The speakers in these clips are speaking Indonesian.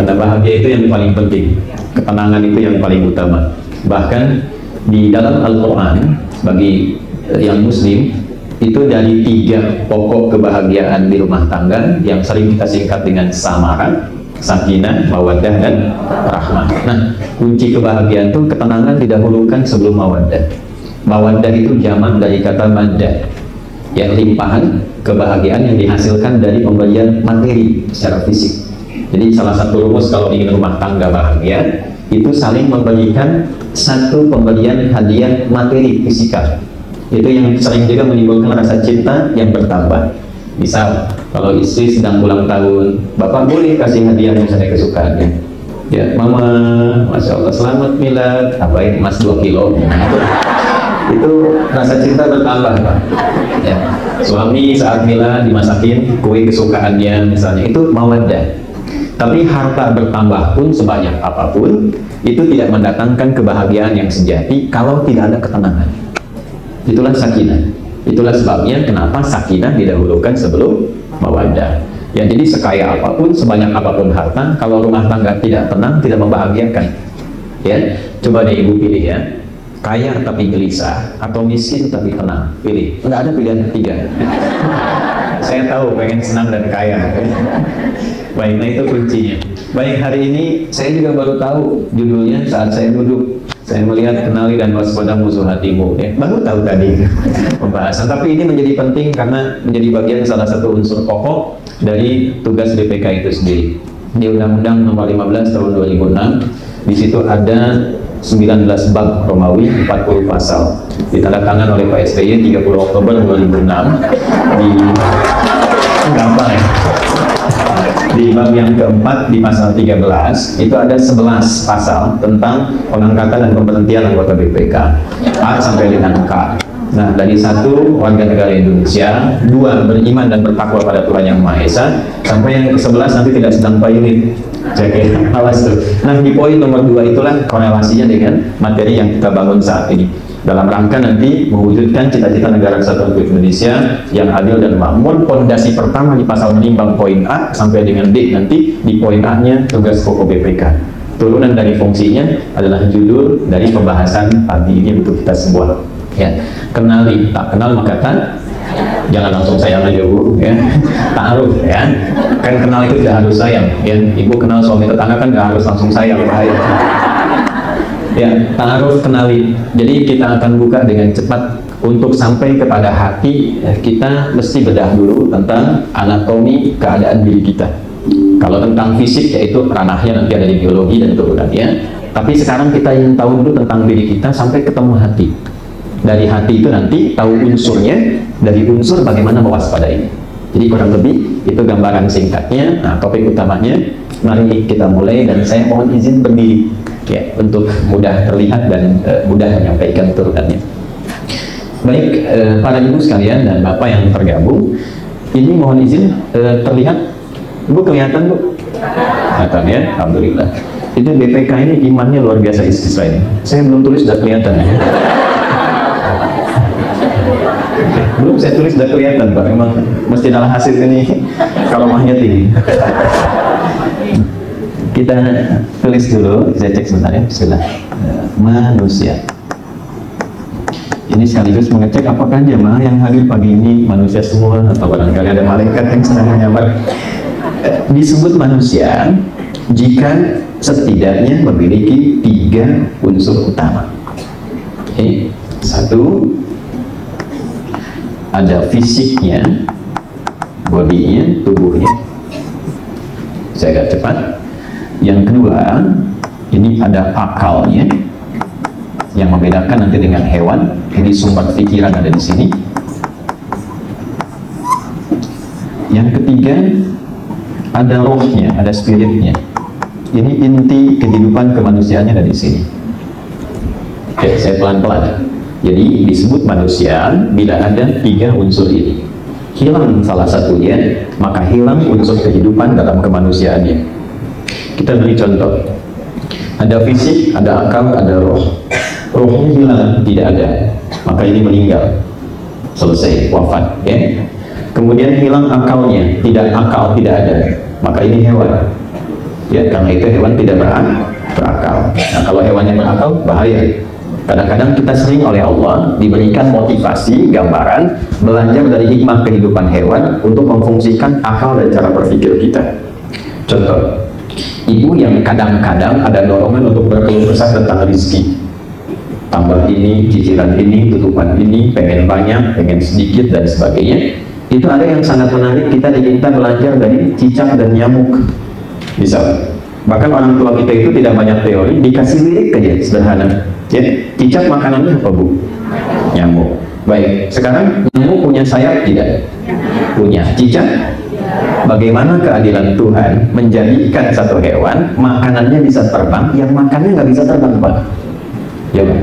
Karena bahagia itu yang paling penting, ketenangan itu yang paling utama. Bahkan di dalam Al-Quran bagi yang Muslim itu dari 3 pokok kebahagiaan di rumah tangga yang sering kita singkat dengan samara, sakinah, mawaddah, dan rahmah. Nah, kunci kebahagiaan itu ketenangan didahulukan sebelum mawaddah. Mawaddah itu jamak dari kata maddah, yang limpahan kebahagiaan yang dihasilkan dari pemberian materi secara fisik. Jadi salah satu rumus kalau ingin rumah tangga bahagia itu saling memberikan satu pemberian hadiah materi fisikal. Itu yang sering juga menimbulkan rasa cinta yang bertambah. Misal kalau istri sedang ulang tahun, bapak boleh kasih hadiah misalnya kesukaannya. Ya, mama, masya Allah selamat milad, apain emas 2 kilo. Itu rasa cinta bertambah, Pak. Ya. Suami saat milad dimasakin kue kesukaannya misalnya, itu mawaddah. Tapi harta bertambah pun sebanyak apapun itu tidak mendatangkan kebahagiaan yang sejati kalau tidak ada ketenangan. Itulah sakinah. Itulah sebabnya kenapa sakinah didahulukan sebelum mawaddah. Ya, jadi sekaya apapun, sebanyak apapun harta, kalau rumah tangga tidak tenang, tidak membahagiakan. Ya, coba deh ibu pilih ya. Kaya tapi gelisah atau miskin tapi tenang, pilih. Nggak ada pilihan ketiga. Saya tahu pengen senang dan kaya. Baik, nah itu kuncinya. Baik, hari ini saya juga baru tahu judulnya saat saya duduk. Saya melihat kenali dan waspada musuh hatimu. Ya, baru tahu tadi pembahasan. Tapi ini menjadi penting karena menjadi bagian salah satu unsur pokok dari tugas BPK itu sendiri. Di Undang-Undang Nomor 15 Tahun 2006, di situ ada 19 bab Romawi, 40 pasal. Ditandatangan oleh Pak SBY 30 Oktober 2006 di gampang ya. Di bab yang keempat di pasal 13 itu ada 11 pasal tentang pengangkatan dan pemberhentian anggota BPK A sampai dengan K. Nah, dari 1 warga negara Indonesia, 2 beriman dan bertakwa pada Tuhan Yang Maha Esa, sampai yang ke-11 nanti tidak sedang pilot. Jaga awas tuh. Nah, di poin nomor 2 itulah korelasinya dengan materi yang kita bangun saat ini. Dalam rangka nanti mewujudkan cita-cita negara kesatuan Republik Indonesia yang adil dan makmur. Pondasi pertama di pasal menimbang poin A sampai dengan D, nanti di poin A-nya tugas pokok BPK. Turunan dari fungsinya adalah judul dari pembahasan pagi ini untuk kita semua. Ya, kenali, tak kenal maka tak. Jangan langsung sayang aja Bu, ya. Ta'aruf, ya. Kan kenal itu tidak harus sayang. Ya, ibu kenal suami tetangga kan tidak harus langsung sayang, bahaya. Ya, ta'aruf, kenali. Jadi kita akan buka dengan cepat untuk sampai kepada hati. Kita mesti bedah dulu tentang anatomi keadaan diri kita. Kalau tentang fisik yaitu ranahnya nanti ada di biologi dan turunannya. Tapi sekarang kita ingin tahu dulu tentang diri kita sampai ketemu hati. Dari hati itu nanti tahu unsurnya, dari unsur bagaimana mewaspadai. Jadi kurang lebih itu gambaran singkatnya. Nah, topik utamanya mari kita mulai dan saya mohon izin berdiri ya untuk mudah terlihat dan mudah menyampaikan turunannya. Baik, para ibu sekalian dan bapak yang tergabung, ini mohon izin terlihat. Bu kelihatan Bu? Kelihatan ya, alhamdulillah. Itu BPK ini imannya luar biasa istisna ini. Saya belum tulis sudah kelihatan ya. Belum saya tulis sudah kelihatan Pak, memang mesti dalam hasil ini kalau mahnya tinggi. Kita tulis dulu, saya cek sebentar ya. Bismillah. Manusia. Ini sekaligus mengecek apakah jemaah yang hadir pagi ini manusia semua atau barangkali ada malaikat yang sedang menyamar. Disebut manusia jika setidaknya memiliki 3 unsur utama. Oke, 1, ada fisiknya, bodinya, tubuhnya. Saya agak cepat. Yang kedua, ini ada akalnya yang membedakan nanti dengan hewan. Ini sumber pikiran ada di sini. Yang ketiga, ada rohnya, ada spiritnya. Ini inti kehidupan kemanusiaannya ada di sini. Oke, saya pelan-pelan. Jadi disebut manusia bila ada 3 unsur ini. Hilang salah satunya, maka hilang unsur kehidupan dalam kemanusiaannya. Kita beri contoh. Ada fisik, ada akal, ada roh. Rohnya hilang, tidak ada, maka ini meninggal. Selesai, wafat ya. Kemudian hilang akalnya, tidak akal, tidak ada, maka ini hewan. Ya, karena itu hewan tidak berakal. Nah, kalau hewannya berakal, bahaya. Kadang-kadang kita sering oleh Allah diberikan motivasi, gambaran, belajar dari hikmah kehidupan hewan untuk memfungsikan akal dan cara berpikir kita. Contoh, ibu yang kadang-kadang ada dorongan untuk berkeluh kesah tentang rezeki. Tambah ini, cicilan ini, tutupan ini, pengen banyak, pengen sedikit, dan sebagainya. Itu ada yang sangat menarik, kita diminta belajar dari cicak dan nyamuk. Misal, bahkan orang tua kita itu tidak banyak teori, dikasih lirik aja, sederhana. Ya, cicak makanannya apa, Bu? Nyamuk. Baik, sekarang nyamuk punya sayap tidak? Punya. Cicak? Bagaimana keadilan Tuhan menjadikan satu hewan makanannya bisa terbang, yang makannya nggak bisa terbang, Pak? Ya, Pak.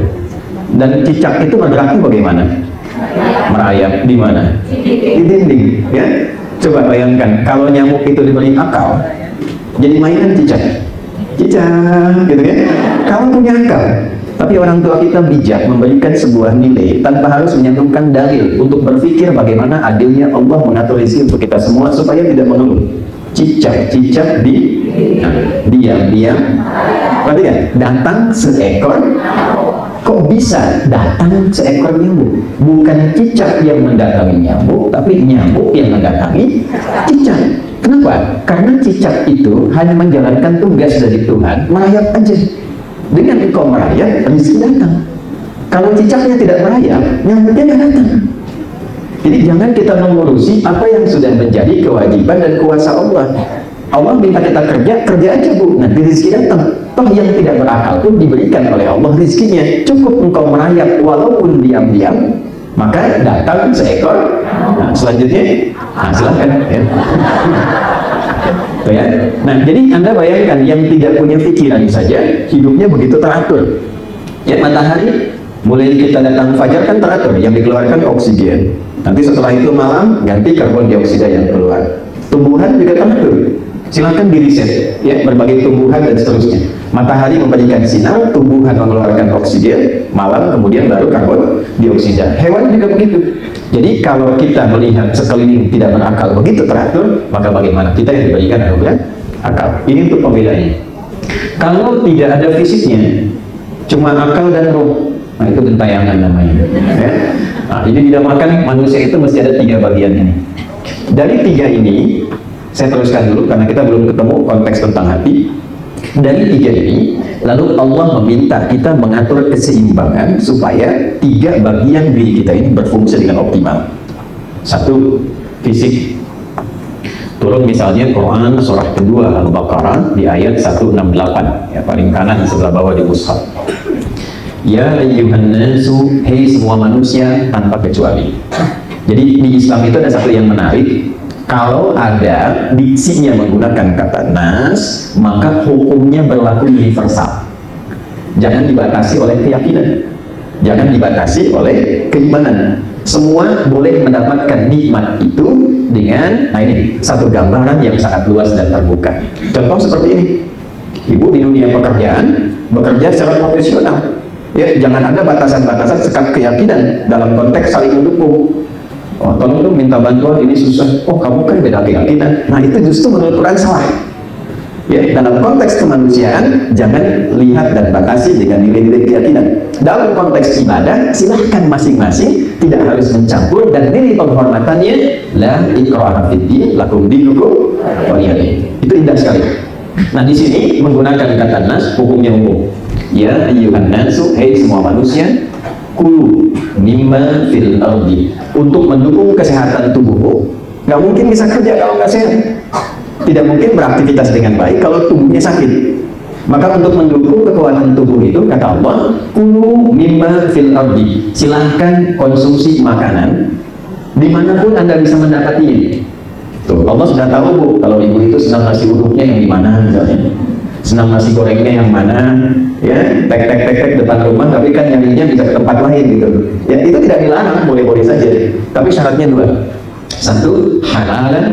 Dan cicak itu bergeraknya bagaimana? Merayap di mana? Di dinding. Ya, coba bayangkan kalau nyamuk itu diberi akal, jadi mainan cicak, gitu ya. Kalau punya akal. Tapi orang tua kita bijak memberikan sebuah nilai tanpa harus menyantumkan dalil untuk berpikir bagaimana adilnya Allah mengatur rezeki untuk kita semua supaya tidak mengeluh. Cicak diam-diam. Perhatikan, datang seekor. Kok bisa datang seekor nyamuk? Bukan cicak yang mendatangi nyamuk, tapi nyamuk yang mendatangi cicak. Kenapa? Karena cicak itu hanya menjalankan tugas dari Tuhan, merayap aja. Dengan engkau merayap, rezeki datang. Kalau cicaknya tidak merayap, nyamuknya nggak datang. Jadi jangan kita mengurusi apa yang sudah menjadi kewajiban dan kuasa Allah. Allah minta kita kerja aja, Bu. Nanti rezeki datang. Toh yang tidak berakal pun diberikan oleh Allah rezekinya. Cukup engkau merayap walaupun diam-diam, maka datang seekor. Nah, selanjutnya, silakan. Ya. Ya. Nah, jadi Anda bayangkan yang tidak punya pikiran saja hidupnya begitu teratur. Ya, matahari mulai kita datang fajar kan teratur, yang dikeluarkan oksigen. Nanti setelah itu malam ganti karbon dioksida yang keluar. Tumbuhan juga teratur. Silakan diriset, ya, berbagai tumbuhan dan seterusnya. Matahari memberikan sinar, tumbuhan mengeluarkan oksigen, malam kemudian baru karbon dioksida. Hewan juga begitu. Jadi kalau kita melihat sekeliling tidak berakal begitu teratur, maka bagaimana kita yang diberikan anugerah akal? Ini untuk pembedanya. Kalau tidak ada fisiknya, cuma akal dan roh, nah itu gentayangan namanya. Ya? Nah, jadi dinamakan manusia itu mesti ada 3 bagian ini. Dari 3 ini, saya teruskan dulu karena kita belum ketemu konteks tentang hati. Dari 3 ini, lalu Allah meminta kita mengatur keseimbangan supaya 3 bagian diri kita ini berfungsi dengan optimal. 1, fisik. Turun misalnya Quran surah kedua Al-Baqarah di ayat 168, ya, paling kanan sebelah bawah di mushaf. Ya ayyuhan nasu, hei semua manusia tanpa kecuali. Jadi di Islam itu ada satu yang menarik. Kalau ada diksinya menggunakan kata nas, maka hukumnya berlaku universal. Jangan dibatasi oleh keyakinan, jangan dibatasi oleh keimanan. Semua boleh mendapatkan nikmat itu dengan, nah ini satu gambaran yang sangat luas dan terbuka. Contoh seperti ini, ibu di dunia pekerjaan bekerja secara profesional. Ya, jangan ada batasan-batasan sekat keyakinan dalam konteks saling mendukung. Oh, tolong dong minta bantuan, ini susah. Oh, kamu kan beda keyakinan. Nah, itu justru menurut Quran salah. Ya, dalam konteks kemanusiaan jangan lihat dan batasi dengan nilai-nilai keyakinan. Dalam konteks ibadah silahkan masing-masing, tidak harus mencampur, dan nilai penghormatannya la ikraha fid-din lakum dinukum waliyadin. Itu indah sekali. Nah, di sini menggunakan kata nas, hukumnya umum. Ya ayyuhan nasu, hei semua manusia, kulu mimma fil ardi, untuk mendukung kesehatan tubuhmu. Nggak mungkin bisa kerja kalau nggak sehat, tidak mungkin beraktivitas dengan baik kalau tubuhnya sakit. Maka untuk mendukung kekuatan tubuh itu, kata Allah, kulu mimma fil ardi, silahkan konsumsi makanan dimanapun Anda bisa mendapatinya. Tuh, Allah sudah tahu, Bu, kalau ibu itu senang nasi uduknya yang di mana misalnya, senang nasi gorengnya yang mana, ya, tek depan rumah, tapi kan nyarinya bisa ke tempat lain gitu. Ya, itu tidak dilarang, boleh-boleh saja. Tapi syaratnya 2. 1, halalan,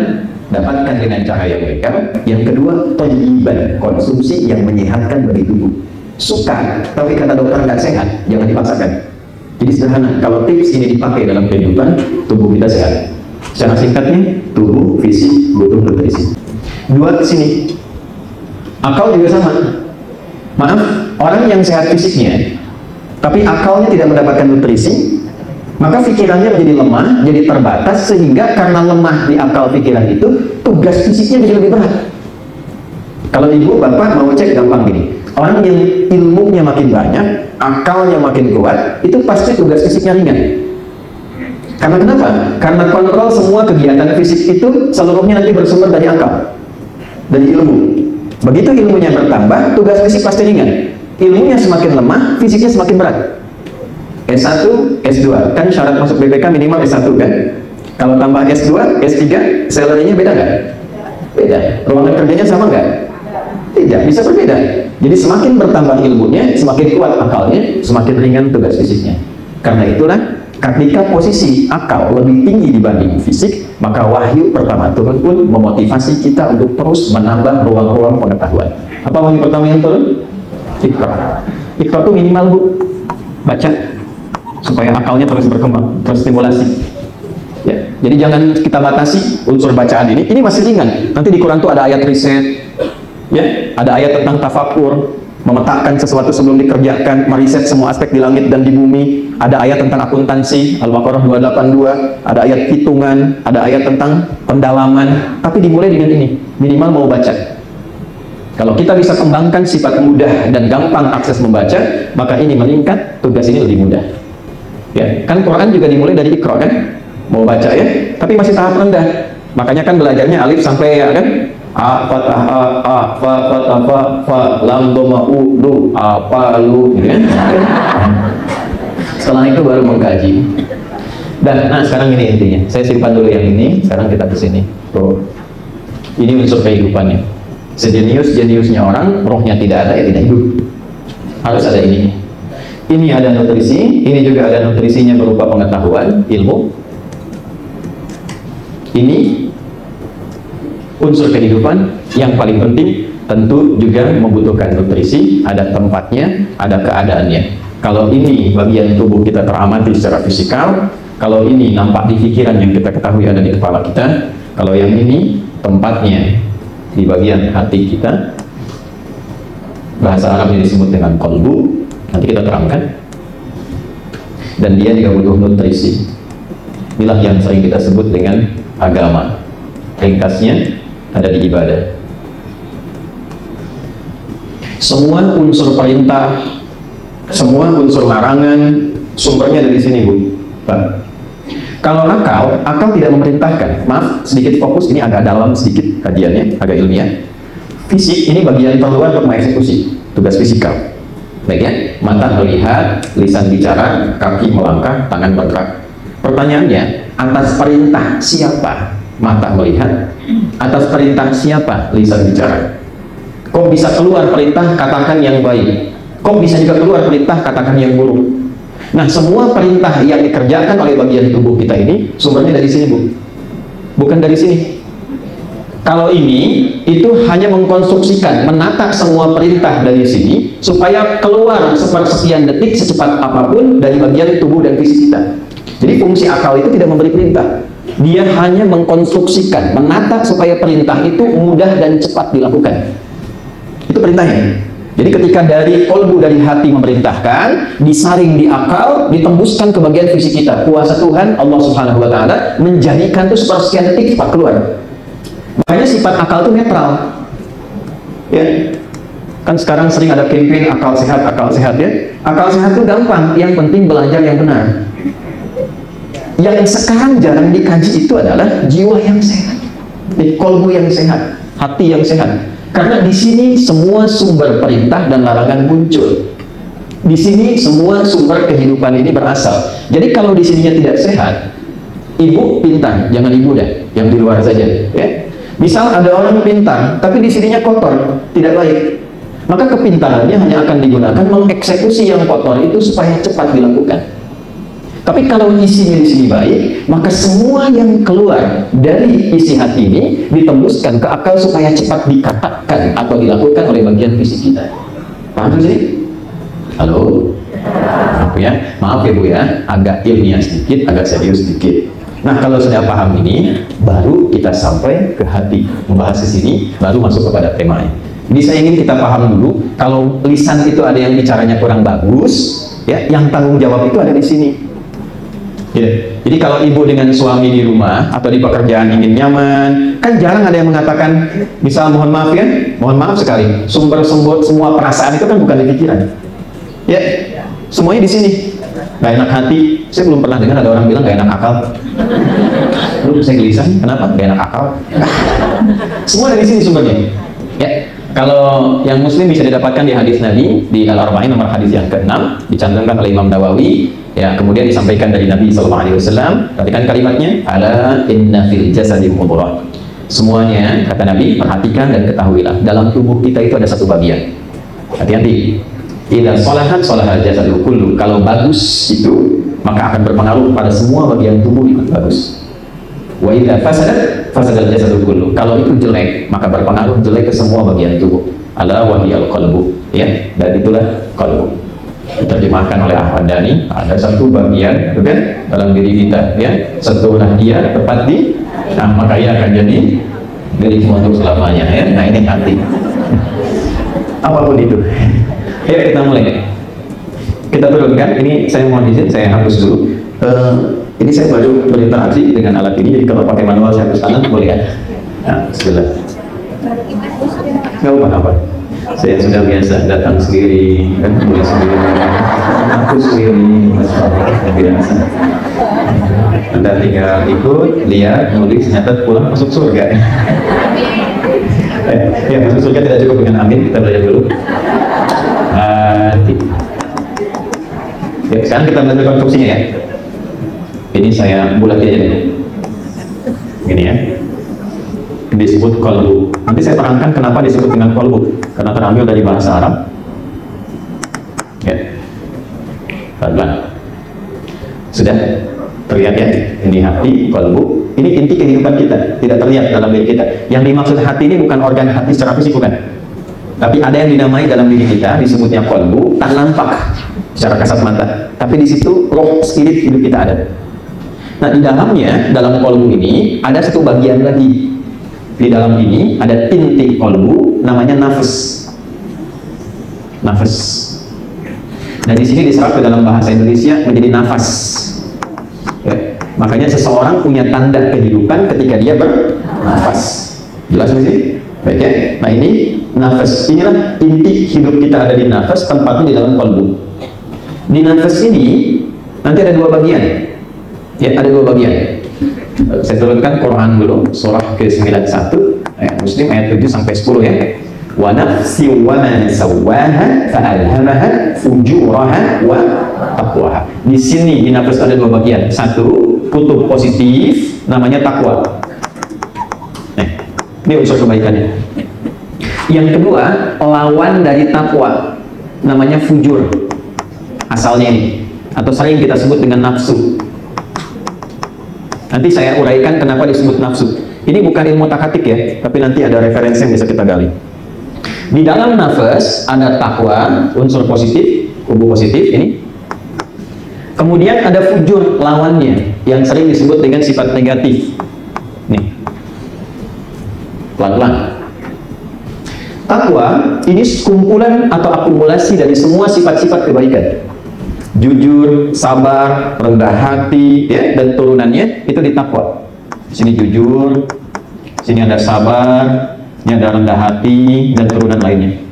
dapatkan dengan cara yang legal. Yang kedua, thayyiban, konsumsi yang menyehatkan bagi tubuh. Suka, tapi kata dokter nggak sehat, jangan dipaksakan. Jadi sederhana, kalau tips ini dipakai dalam kehidupan, tubuh kita sehat. Secara singkatnya, tubuh, fisik, butuh nutrisi. 2 ke sini. Akal juga sama. Maaf, orang yang sehat fisiknya, tapi akalnya tidak mendapatkan nutrisi, maka pikirannya menjadi lemah, jadi terbatas, sehingga karena lemah di akal pikiran itu, tugas fisiknya jadi lebih berat. Kalau ibu bapak mau cek gampang gini, orang yang ilmunya makin banyak, akalnya makin kuat, itu pasti tugas fisiknya ringan. Karena kenapa? Karena kontrol semua kegiatan fisik itu seluruhnya nanti bersumber dari akal, dari ilmu. Begitu ilmunya bertambah, tugas fisik pasti ringan. Ilmunya semakin lemah, fisiknya semakin berat. S1, S2, kan syarat masuk BPK minimal S1 kan? Kalau tambah S2, S3, salary-nya beda nggak? Beda. Ruangan kerjanya sama nggak? Tidak, bisa berbeda. Jadi semakin bertambah ilmunya, semakin kuat akalnya, semakin ringan tugas fisiknya. Karena itulah, ketika posisi akal lebih tinggi dibanding fisik, maka wahyu pertama turun pun memotivasi kita untuk terus menambah ruang-ruang pengetahuan. Apa wahyu pertama yang turun? Iqra. Iqra itu minimal bu, baca supaya akalnya terus berkembang, terus stimulasi. Ya, jadi jangan kita batasi unsur bacaan ini masih ringan. Nanti di Quran tuh ada ayat riset, ya, ada ayat tentang tafakur, memetakan sesuatu sebelum dikerjakan, meriset semua aspek di langit dan di bumi. Ada ayat tentang akuntansi, Al-Baqarah 282, ada ayat hitungan, ada ayat tentang pendalaman, tapi dimulai dengan ini, minimal mau baca. Kalau kita bisa kembangkan sifat mudah dan gampang akses membaca, maka ini meningkat, tugas ini lebih mudah. Ya, kan Quran juga dimulai dari Iqra kan? Mau baca ya, tapi masih tahap rendah. Makanya kan belajarnya alif sampai ya kan? A fatah a fa fatah fa lam doma u lu apa lu gitu kan? Setelah itu baru mengkaji. Dan nah sekarang ini intinya. Saya simpan dulu yang ini. Sekarang kita ke sini. Tuh. Ini unsur kehidupannya. Sejenius-jeniusnya orang, rohnya tidak ada, ya tidak hidup. Harus ada ini. Ini ada nutrisi. Ini juga ada nutrisinya berupa pengetahuan, ilmu. Ini unsur kehidupan yang paling penting. Tentu juga membutuhkan nutrisi. Ada tempatnya, ada keadaannya. Kalau ini bagian tubuh kita teramati secara fisikal, kalau ini nampak di pikiran yang kita ketahui ada di kepala kita, kalau yang ini tempatnya di bagian hati kita, bahasa Arabnya disebut dengan qalbu, nanti kita terangkan. Dan dia juga butuh nutrisi. Inilah yang sering kita sebut dengan agama. Ringkasnya ada di ibadah. Semua unsur perintah, semua unsur larangan, sumbernya dari sini bu. Pak. Kalau akal tidak memerintahkan. Maaf, sedikit fokus, ini agak dalam sedikit kajiannya, agak ilmiah. Fisik ini bagian terluar untuk mengeksekusi tugas fisikal. Baik ya, mata melihat, lisan bicara, kaki melangkah, tangan bergerak. Pertanyaannya, atas perintah siapa mata melihat? Atas perintah siapa lisan bicara? Kok bisa keluar perintah katakan yang baik? Kok bisa juga keluar perintah katakan yang buruk? Nah, semua perintah yang dikerjakan oleh bagian tubuh kita ini sumbernya dari sini bu, bukan dari sini. Kalau ini itu hanya mengkonstruksikan, menata semua perintah dari sini supaya keluar sepersekian detik secepat apapun dari bagian tubuh dan fisik kita. Jadi fungsi akal itu tidak memberi perintah, dia hanya mengkonstruksikan, menata supaya perintah itu mudah dan cepat dilakukan. Itu perintahnya. Jadi ketika dari kolbu, dari hati memerintahkan, disaring di akal, ditembuskan ke bagian fisik kita. Kuasa Tuhan, Allah Subhanahu wa Ta'ala, menjadikan itu sepersekian detik cepat keluar. Makanya sifat akal itu netral. Ya, kan sekarang sering ada campaign akal sehat ya. Akal sehat itu gampang, yang penting belajar yang benar. Yang sekarang jarang dikaji itu adalah jiwa yang sehat, kolbu yang sehat, hati yang sehat. Karena di sini semua sumber perintah dan larangan muncul. Di sini semua sumber kehidupan ini berasal. Jadi kalau di sininya tidak sehat, ibu pintar, jangan ibu deh, yang di luar saja. Ya. Misal ada orang pintar, tapi di sininya kotor, tidak baik. Maka kepintarannya hanya akan digunakan mengeksekusi yang kotor itu supaya cepat dilakukan. Tapi kalau isinya di sini baik, maka semua yang keluar dari isi hati ini ditembuskan ke akal supaya cepat dikatakan atau dilakukan oleh bagian fisik kita. Paham sih? Halo? Maaf ya bu ya, agak ilmiah sedikit, agak serius sedikit. Nah kalau sudah paham ini, baru kita sampai ke hati. Membahas di sini, baru masuk kepada temanya. Jadi saya ingin kita paham dulu, kalau lisan itu ada yang bicaranya kurang bagus, ya, yang tanggung jawab itu ada di sini. Ya. Jadi kalau ibu dengan suami di rumah atau di pekerjaan ingin nyaman, kan jarang ada yang mengatakan, misal mohon maaf ya, mohon maaf sekali, sumber semua perasaan itu kan bukan di pikiran, ya, semuanya di sini. Gak enak hati, saya belum pernah dengar ada orang bilang gak enak akal. Lu saya gelisah, kenapa? Gak enak akal. Semua dari sini sumbernya. Ya, kalau yang muslim bisa didapatkan di hadis Nabi di Al-Arba'in nomor hadis yang ke-6, dicantumkan oleh Imam Nawawi. Ya, kemudian disampaikan dari Nabi SAW. Perhatikan kalimatnya, ala inna fil jasadi mudghah. Semuanya, kata Nabi, perhatikan dan ketahuilah, dalam tubuh kita itu ada satu bagian. Hati-hati. Idza sholahat sholahal jasadu kullu. Kalau bagus itu, maka akan berpengaruh pada semua bagian tubuh ikut bagus. Wa idza fasadat fasadal jasadu kullu. Kalau itu jelek, maka berpengaruh jelek ke semua bagian tubuh. Ala wahyal qalbu. Ya, dan itulah qalbu. Diterjemahkan oleh Ahmad Dhani, ada satu bagian, kan, dalam diri kita, ya. Setelah dia tepat di, nah, maka ia akan jadi milikmu untuk selamanya, ya. Nah, ini hati. Apapun itu. Ayo kita mulai. Kita turunkan. Ini saya mohon izin, saya hapus dulu. Ini saya baru berinteraksi dengan alat ini. Jadi kalau pakai manual saya hapus kanan boleh ya. Nah, bismillah. Nggak apa-apa. Saya sudah biasa datang sendiri, kan, tulis sendiri, hapus sendiri, biasa. Anda tinggal ikut, lihat, nulis, nyatet, pulang masuk surga. Ya, masuk surga tidak cukup dengan amin. Kita belajar dulu. Ya, sekarang kita belajar konstruksinya ya. Ini saya bulat aja deh. Gini ya. Disebut qalbu. Nanti saya terangkan kenapa disebut dengan qalbu. Karena terambil dari bahasa Arab. Ya. Pelan-pelan. Sudah terlihat ya. Ini hati, qalbu. Ini inti kehidupan kita. Tidak terlihat dalam diri kita. Yang dimaksud hati ini bukan organ hati secara fisik, bukan. Tapi ada yang dinamai dalam diri kita, disebutnya qalbu, tak nampak secara kasat mata. Tapi di situ roh, spirit hidup kita ada. Nah, di dalamnya, dalam qalbu ini ada satu bagian lagi. Di dalam ini ada inti qalbu, namanya nafas. Nafas. Dan di sini diserap ke dalam bahasa Indonesia menjadi nafas. Ya. Makanya seseorang punya tanda kehidupan ketika dia bernafas. Jelas di sini? Baik ya. Nah, ini nafas, inilah inti hidup kita ada di nafas, tempatnya di dalam qalbu. Di nafas ini nanti ada dua bagian. Ya, ada dua bagian. Saya turunkan Quran dulu, surah ke-91 ayat Muslim ayat 7 sampai 10 ya. Wa nafsi wa ma sawwaha fa'alhamaha fujuraha wa taqwaha. Di sini di nafas ada dua bagian. Satu, kutub positif namanya takwa. Ini unsur kebaikannya. Yang kedua, lawan dari takwa namanya fujur. Asalnya ini, atau sering kita sebut dengan nafsu. Nanti saya uraikan kenapa disebut nafsu. Ini bukan ilmu takatik ya, tapi nanti ada referensi yang bisa kita gali. Di dalam nafas ada takwa, unsur positif, kubu positif ini. Kemudian ada fujur, lawannya, yang sering disebut dengan sifat negatif. Nih, pelan-pelan. Takwa ini kumpulan atau akumulasi dari semua sifat-sifat kebaikan. Jujur, sabar, rendah hati, ya, dan turunannya itu di takwa. Sini jujur, sini ada sabar, sini ada rendah hati, dan turunan lainnya.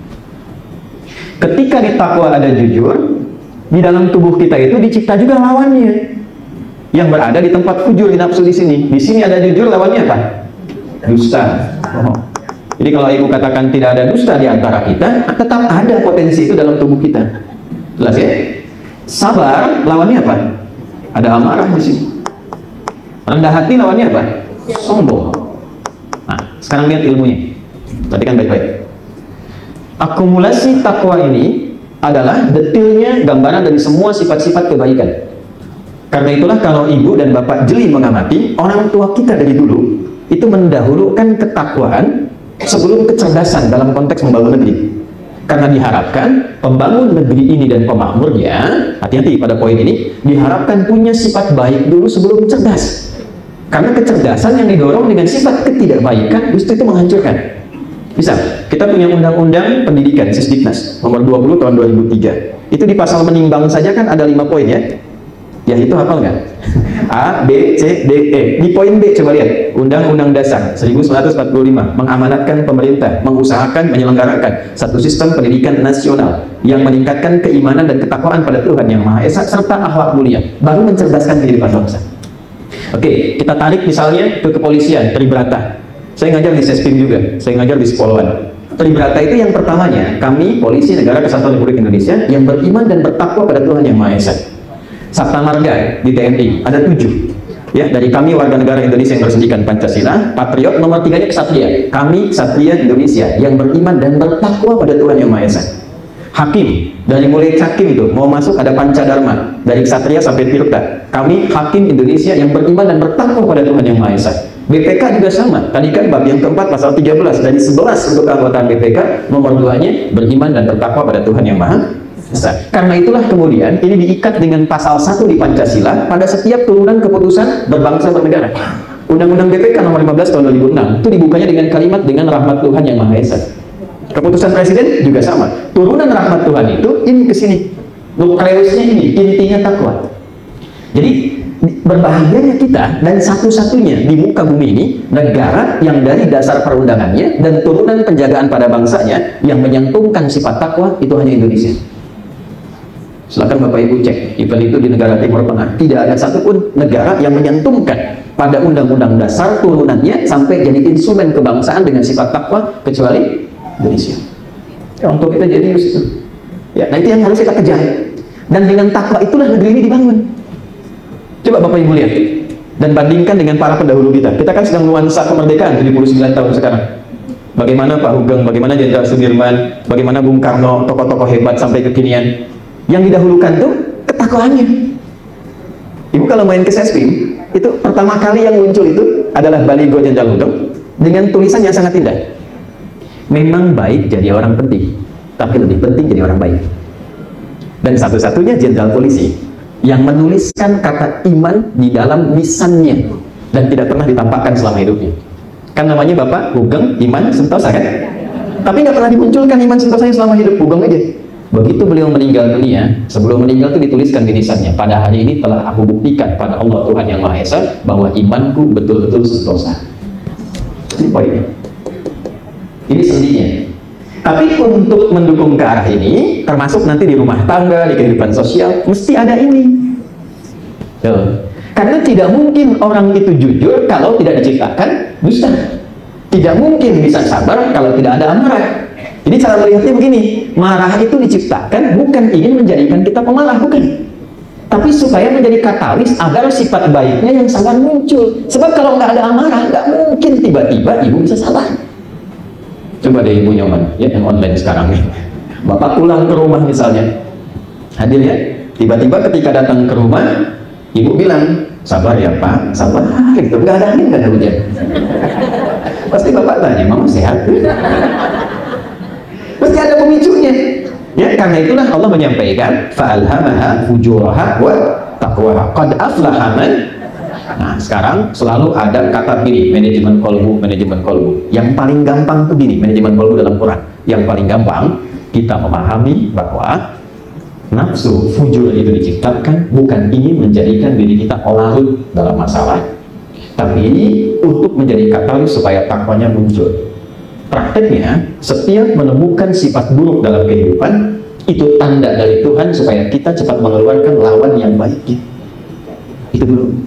Ketika di takwa ada jujur, di dalam tubuh kita itu dicipta juga lawannya, yang berada di tempat fujur, di nafsu di sini. Di sini ada jujur, lawannya apa? Dusta. Jadi kalau ibu katakan tidak ada dusta di antara kita, tetap ada potensi itu dalam tubuh kita. Jelas ya? Sabar, lawannya apa? Ada amarah di sini. Rendah hati, lawannya apa? Sombong. Nah, sekarang lihat ilmunya. Perhatikan baik-baik. Akumulasi takwa ini adalah detailnya gambaran dari semua sifat-sifat kebaikan. Karena itulah kalau ibu dan bapak jeli mengamati, orang tua kita dari dulu itu mendahulukan ketakwaan sebelum kecerdasan dalam konteks membangun negeri. Karena diharapkan pembangun negeri ini dan pemakmurnya, hati-hati pada poin ini, diharapkan punya sifat baik dulu sebelum cerdas. Karena kecerdasan yang didorong dengan sifat ketidakbaikan justru itu menghancurkan. Bisa, kita punya undang-undang pendidikan Sisdiknas nomor 20 tahun 2003. Itu di pasal menimbang saja kan ada 5 poin ya. Ya itu hafal nggak? A, B, C, D, E. Di poin B coba lihat. Undang-Undang Dasar 1945 mengamanatkan pemerintah mengusahakan menyelenggarakan satu sistem pendidikan nasional yang meningkatkan keimanan dan ketakwaan pada Tuhan Yang Maha Esa serta akhlak mulia, baru mencerdaskan kehidupan bangsa. Oke, kita tarik misalnya ke kepolisian, Tribrata. Saya ngajar di Sespim juga, saya ngajar di Sepoluan. Tribrata itu yang pertamanya, kami polisi negara kesatuan Republik Indonesia yang beriman dan bertakwa pada Tuhan Yang Maha Esa. Sabta Marga di TNI ada 7 ya, dari kami warga negara Indonesia yang bersendikan Pancasila. Patriot nomor 3-nya Ksatria, kami Ksatria Indonesia yang beriman dan bertakwa pada Tuhan Yang Maha Esa. Hakim, dari mulai hakim itu mau masuk ada Pancadharma, dari Ksatria sampai Tirta, kami hakim Indonesia yang beriman dan bertakwa pada Tuhan Yang Maha Esa. BPK juga sama, tadi kan bab yang keempat pasal 13, dari 11 untuk keanggotaan BPK, nomor 2-nya beriman dan bertakwa pada Tuhan Yang Maha Esa. Karena itulah kemudian ini diikat dengan pasal 1 di Pancasila pada setiap turunan keputusan berbangsa bernegara. Undang-Undang BPK nomor 15 tahun 2006 itu dibukanya dengan kalimat dengan rahmat Tuhan Yang Maha Esa. Keputusan Presiden juga sama, turunan rahmat Tuhan itu ini ke sini, nukleusnya ini, intinya takwa. Jadi berbahagianya kita dan satu-satunya di muka bumi ini negara yang dari dasar perundangannya dan turunan penjagaan pada bangsanya yang menyantumkan sifat takwa itu hanya Indonesia. Silakan Bapak Ibu cek, event itu di negara Timur Tengah tidak ada satupun negara yang menyantumkan pada undang-undang dasar turunannya sampai jadi instrumen kebangsaan dengan sifat takwa kecuali Indonesia. Ya, untuk kita jadi itu. Ya, nah itu yang harus kita kejar. Dan dengan takwa itulah negeri ini dibangun. Coba Bapak Ibu lihat dan bandingkan dengan para pendahulu kita. Kita kan sedang nuansa kemerdekaan 79 tahun sekarang. Bagaimana Pak Hugeng, bagaimana Jenderal Sudirman, bagaimana Bung Karno, tokoh-tokoh hebat sampai kekinian. Yang didahulukan tuh ketakwaannya. Ibu kalau main ke Sespim, itu pertama kali yang muncul itu adalah baligo Jenderal Hugeng dengan tulisan yang sangat indah. Memang baik jadi orang penting, tapi lebih penting jadi orang baik. Dan satu-satunya jenderal polisi yang menuliskan kata iman di dalam lisannya dan tidak pernah ditampakkan selama hidupnya. Kan namanya Bapak Hugeng Iman Sentosa kan? Tapi nggak pernah dimunculkan Iman Sentosanya selama hidup, Hugeng aja. Begitu beliau meninggal dunia, sebelum meninggal itu dituliskan di lisannya, pada hari ini telah aku buktikan pada Allah Tuhan Yang Maha Esa bahwa imanku betul-betul sentosa. Ini poinnya. Ini sendinya. Tapi untuk mendukung ke arah ini, termasuk nanti di rumah tangga, di kehidupan sosial, mesti ada ini. Tuh. Karena tidak mungkin orang itu jujur kalau tidak diciptakan dusta. Tidak mungkin bisa sabar kalau tidak ada amarah. Jadi cara melihatnya begini, marah itu diciptakan bukan ingin menjadikan kita pemalah, bukan. Tapi supaya menjadi katalis agar sifat baiknya yang sabar muncul. Sebab kalau nggak ada amarah, nggak mungkin tiba-tiba ibu bisa sabar. Coba deh ibu nyoman, ya yang online sekarang nih. Bapak pulang ke rumah misalnya, hadir ya. Tiba-tiba ketika datang ke rumah, ibu bilang, sabar ya Pak, sabar. Gitu, nggak ada angin, nggak ada hujan. Pasti bapak tanya, mama sehat? Pasti ada pemicunya. Ya, karena itulah Allah menyampaikan, fa'alhamaha fujuraha wa taqwaha. Qad aflaha man. Nah, sekarang selalu ada kata gini, manajemen kolbu, manajemen kolbu. Yang paling gampang tuh gini, manajemen kolbu dalam Quran. Yang paling gampang kita memahami bahwa nafsu fujur itu diciptakan bukan ingin menjadikan diri kita larut dalam masalah, tapi untuk menjadi katalis supaya takwanya muncul. Prakteknya, setiap menemukan sifat buruk dalam kehidupan, itu tanda dari Tuhan supaya kita cepat mengeluarkan lawan yang baik. Itu dulu.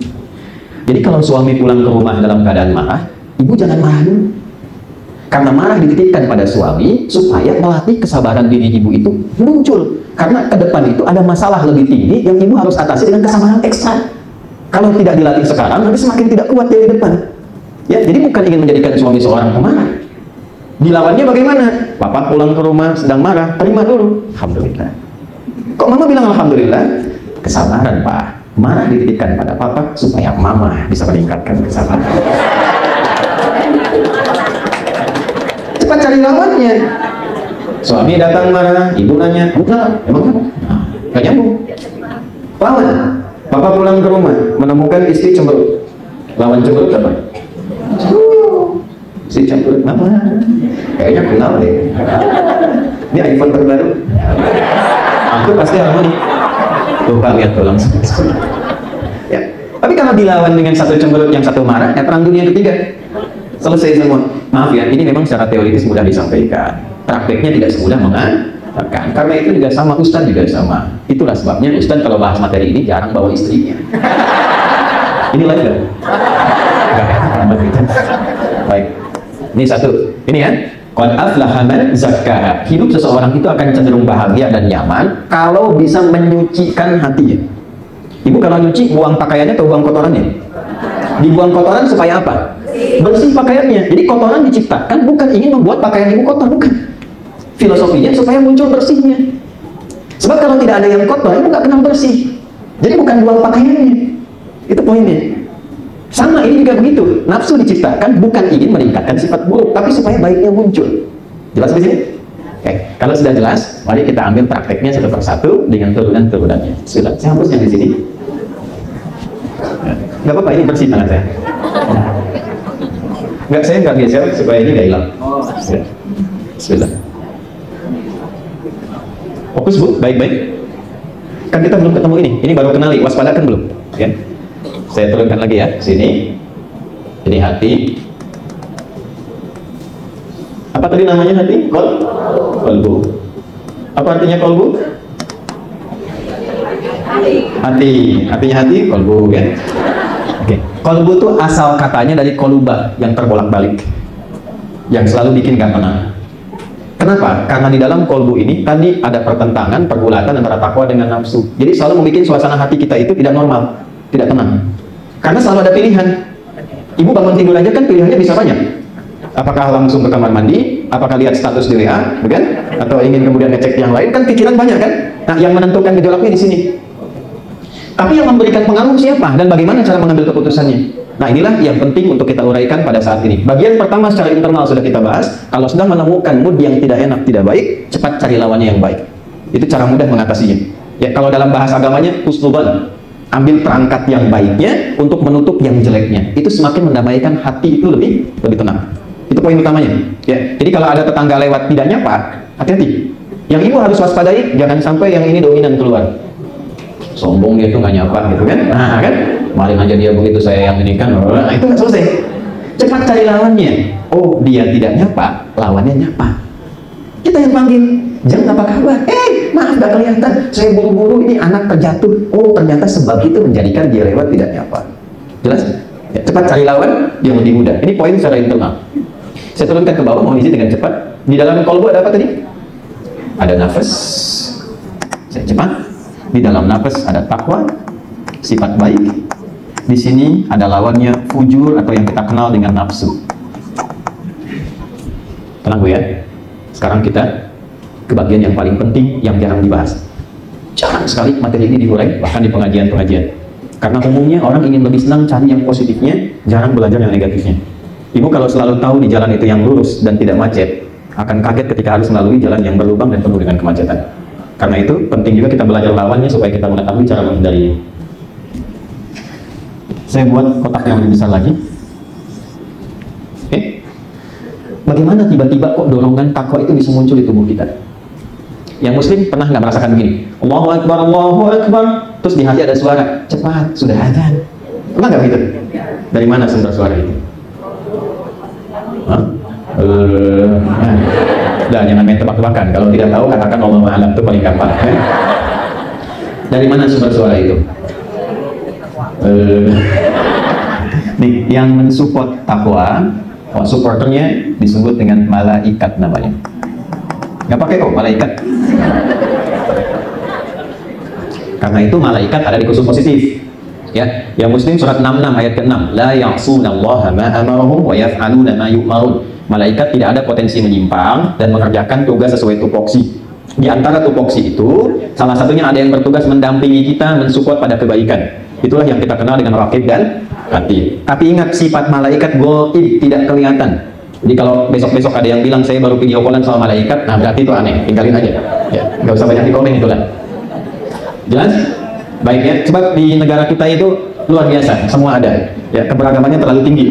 Jadi kalau suami pulang ke rumah dalam keadaan marah, ibu jangan marah dulu. Karena marah dititipkan pada suami supaya melatih kesabaran diri ibu itu muncul. Karena ke depan itu ada masalah lebih tinggi yang ibu harus atasi dengan kesabaran ekstra. Kalau tidak dilatih sekarang, nanti semakin tidak kuat di depan. Ya, jadi bukan ingin menjadikan suami seorang pemarah. Dilawannya bagaimana? Papa pulang ke rumah sedang marah, terima dulu. Alhamdulillah. Kok mama bilang alhamdulillah? Kesabaran Pak. Marah dititipkan pada papa supaya mama bisa meningkatkan kesabaran. Cepat cari lawannya. Suami datang marah, ibu nanya, enggak, emang kamu? Nggak nyambung. Lawan. Papa pulang ke rumah, menemukan istri cemberut. Lawan cemberut apa? Si cemberut, mama kayaknya kenal deh, ini iPhone terbaru, aku pasti harmoni. Lupa lihat tuh langsung. Ya. Tapi kalau dilawan dengan satu cemberut yang satu marah, ya perang dunia ketiga selesai semua. Maaf ya, ini memang secara teoritis mudah disampaikan, prakteknya tidak semudah mengatakan. Karena itu juga sama, Ustadz juga sama. Itulah sebabnya Ustadz kalau bahas materi ini jarang bawa istrinya. Ini live kan? Baik, ini satu. Ini ya, qad aflaha man zakkaha. Hidup seseorang itu akan cenderung bahagia dan nyaman kalau bisa menyucikan hatinya. Ibu kalau nyuci, buang pakaiannya atau buang kotorannya? Dibuang kotoran supaya apa? Bersih pakaiannya. Jadi kotoran diciptakan bukan ingin membuat pakaian ibu kotor, bukan. Filosofinya supaya muncul bersihnya. Sebab kalau tidak ada yang kotor, ibu nggak kenal bersih. Jadi bukan buang pakaiannya. Itu poinnya. Sama ini juga begitu. Nafsu diciptakan bukan ingin meningkatkan sifat buruk, tapi supaya baiknya muncul. Jelas di sini? Oke. Kalau sudah jelas, mari kita ambil prakteknya satu persatu dengan turunan-turunannya. Sudah. Saya hapus yang di sini. Nggak apa-apa, ini bersih tangan saya. Nggak, saya nggak geser supaya ini nggak hilang. Sudah. Bismillah. Fokus Bu, baik-baik. Kan kita belum ketemu ini. Ini baru kenali, waspadakan belum? Ya. Saya turunkan lagi ya, sini. Ini hati. Apa tadi namanya hati? Kolbu. Apa artinya kolbu? Hati. Artinya hati, kolbu ya. Oke. Kolbu itu asal katanya dari kolubah, yang terbolak-balik, yang selalu bikin gak tenang. Kenapa? Karena di dalam kolbu ini tadi ada pertentangan, pergulatan antara takwa dengan nafsu. Jadi selalu membuat suasana hati kita itu tidak normal, tidak tenang. Karena selalu ada pilihan. Ibu bangun tidur aja kan pilihannya bisa banyak. Apakah langsung ke kamar mandi? Apakah lihat status di WA, bukan? Atau ingin kemudian ngecek yang lain? Kan pikiran banyak kan? Nah, yang menentukan gejolaknya di sini. Tapi yang memberikan pengaruh siapa dan bagaimana cara mengambil keputusannya? Nah, inilah yang penting untuk kita uraikan pada saat ini. Bagian pertama secara internal sudah kita bahas. Kalau sudah menemukan mood yang tidak enak, tidak baik, cepat cari lawannya yang baik. Itu cara mudah mengatasinya. Ya, kalau dalam bahasa agamanya husnudzan. Ambil perangkat yang baiknya untuk menutup yang jeleknya. Itu semakin mendamaikan hati itu lebih tenang. Itu poin utamanya. Ya, jadi kalau ada tetangga lewat tidak nyapa, hati-hati. Yang ibu harus waspadai, jangan sampai yang ini dominan keluar. Sombong dia tuh nggak nyapa gitu kan? Nah kan, kemarin aja dia begitu, saya yang ini kan, nah, itu nggak selesai. Cepat cari lawannya. Oh, dia tidak nyapa, lawannya nyapa. Kita yang panggil, jangan apa kabar? Maaf gak kelihatan, saya buru-buru, ini anak terjatuh. Oh, ternyata sebab itu menjadikan dia lewat tidak nyapa. Jelas? Ya, cepat cari lawan yang lebih mudah. Ini poin secara internal. Saya turunkan ke bawah, mohon izin dengan cepat. Di dalam kolbu ada apa tadi? Ada nafas. Saya cepat. Di dalam nafas ada takwa, sifat baik. Di sini ada lawannya fujur atau yang kita kenal dengan nafsu. Tenang Bu ya. Sekarang kita ke bagian yang paling penting yang jarang dibahas. Jarang sekali materi ini diurai, bahkan di pengajian-pengajian. Karena umumnya orang ingin lebih senang cari yang positifnya, jarang belajar yang negatifnya. Ibu kalau selalu tahu di jalan itu yang lurus dan tidak macet, akan kaget ketika harus melalui jalan yang berlubang dan penuh dengan kemacetan. Karena itu penting juga kita belajar lawannya supaya kita mengetahui cara menghindarinya. Saya buat kotak yang lebih besar lagi. Oke. Bagaimana tiba-tiba kok dorongan takwa itu bisa muncul di tubuh kita? Yang muslim pernah nggak merasakan begini? Allahu Akbar, Allahu Akbar. Terus di hati ada suara, cepat, sudah adzan. Pernah nggak gitu? Dari mana sumber suara itu? Nah, jangan main tebak-tebakan. Kalau tidak tahu, katakan Allahu a'lam, itu paling gampang. Dari mana sumber suara itu? Nih, yang mensupport takwa, supporternya disebut dengan malaikat namanya. Nggak pakai kok malaikat. Karena itu malaikat ada di khusus positif. Ya, yang Muslim surat 66 ayat ke-6, la ya'sunallaha ma amarahum wa yaf'aluna ma yu'marun. Malaikat tidak ada potensi menyimpang dan mengerjakan tugas sesuai tupoksi. Di antara tupoksi itu, salah satunya ada yang bertugas mendampingi kita, mensupport pada kebaikan. Itulah yang kita kenal dengan raqib dan atid. Tapi ingat, sifat malaikat gaib, tidak kelihatan. Jadi kalau besok-besok ada yang bilang saya baru video callan sama malaikat, nah berarti itu aneh, tinggalin aja. Ya, nggak usah banyak di komen itulah. Jelas? Baik ya, sebab di negara kita itu luar biasa, semua ada. Ya, keberagamannya terlalu tinggi.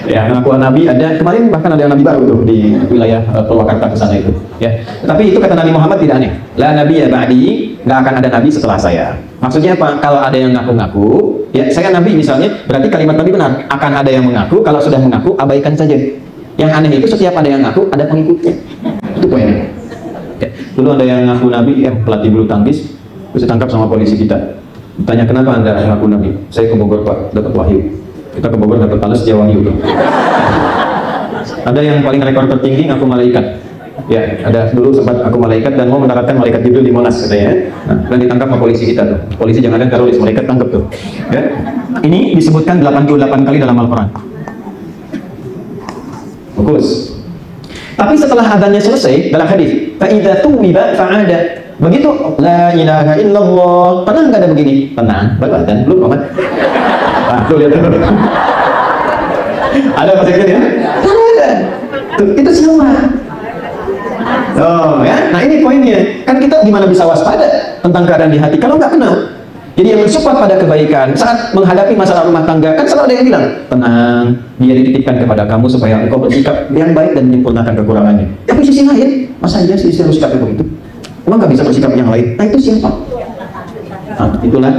Ya, pengakuan nabi ada. Kemarin bahkan ada yang nabi baru tuh di wilayah Purwakarta ke sana itu. Ya, tapi itu kata Nabi Muhammad tidak aneh. La nabiyya ba'di, nggak akan ada nabi setelah saya. Maksudnya apa? Kalau ada yang ngaku-ngaku, ya saya nabi misalnya, berarti kalimat nabi benar. Akan ada yang mengaku, kalau sudah mengaku abaikan saja. Yang aneh itu setiap ada yang ngaku, ada pengikutnya. Itu poinnya. Ya, dulu ada yang ngaku nabi, pelatih bulu tangkis, terus ditangkap sama polisi kita. Tanya, kenapa anda ngaku nabi? Saya ke Bogor pak, dapat wahyu. Kita ke Bogor dapat balas dia wahyu. Ada yang paling rekor tertinggi ngaku malaikat. Ya, ada dulu sempat aku malaikat dan mau mendaratkan malaikat Jibril di Monas katanya. Nah, dan ditangkap sama polisi kita tuh. Polisi jangan ada teroris, malaikat tangkap tuh. Ya. Ini disebutkan 88 kali dalam Al-Quran. Fokus. Tapi setelah adanya selesai dalam hadis, fa idza tuwiba fa'ada. Begitu la ilaha illallah, pernah nggak ada begini? Tenang, baru adzan, belum amat. Nah, tuh lihat tuh. Ada pas itu ya? Ada. Tuh, itu semua. Oh ya, nah ini poinnya. Kan kita gimana bisa waspada tentang keadaan di hati kalau nggak kenal. Jadi yang mensupport pada kebaikan saat menghadapi masalah rumah tangga, kan selalu ada yang bilang, tenang, dia dititipkan kepada kamu supaya engkau bersikap yang baik dan menyempurnakan kekurangannya. Tapi sisi lain, masa aja sih harus sikap begitu? Emang nggak bisa bersikap yang lain? Nah itu siapa? Nah, itulah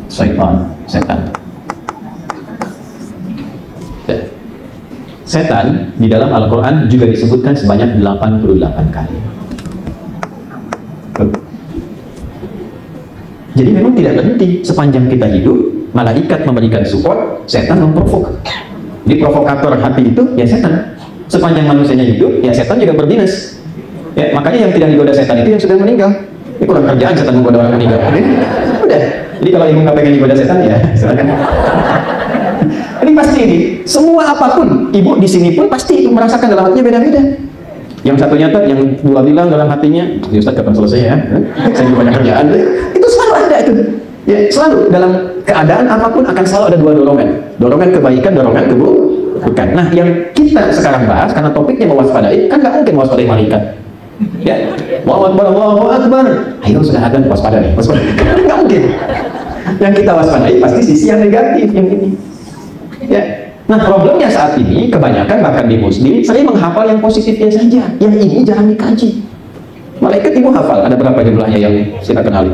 setan. Setan di dalam Al-Quran juga disebutkan sebanyak 88 kali. Jadi memang tidak berhenti sepanjang kita hidup, malaikat memberikan support, setan memprovok. Jadi provokator hati itu ya setan. Sepanjang manusianya hidup, ya setan juga berdinas. Ya, makanya yang tidak digoda setan itu yang sudah meninggal. Ini kurang kerjaan setan menggoda orang meninggal. Udah. Jadi kalau ibu nggak pengen digoda setan ya silakan. Ini pasti ini. Semua apapun, ibu di sini pun pasti merasakan dalam hatinya beda-beda. Yang satu nyata, yang dua bilang dalam hatinya, Ustaz kapan selesai ya? Saya juga banyak kerjaan. Itu selalu ada itu. Ya, selalu dalam keadaan apapun akan selalu ada dua dorongan. Dorongan kebaikan, dorongan keburukan. Nah, yang kita sekarang bahas karena topiknya mewaspadai, kan nggak mungkin mewaspadai malaikat. Ya, Allahu Akbar. Ayo sudah ada waspada nih, waspada. Nggak mungkin. Yang kita waspadai pasti sisi yang negatif yang ini. Ya. Nah, problemnya saat ini kebanyakan bahkan di muslim sering menghafal yang positifnya saja, yang ini jarang dikaji. Malaikat ibu hafal ada berapa jumlahnya yang kita kenali?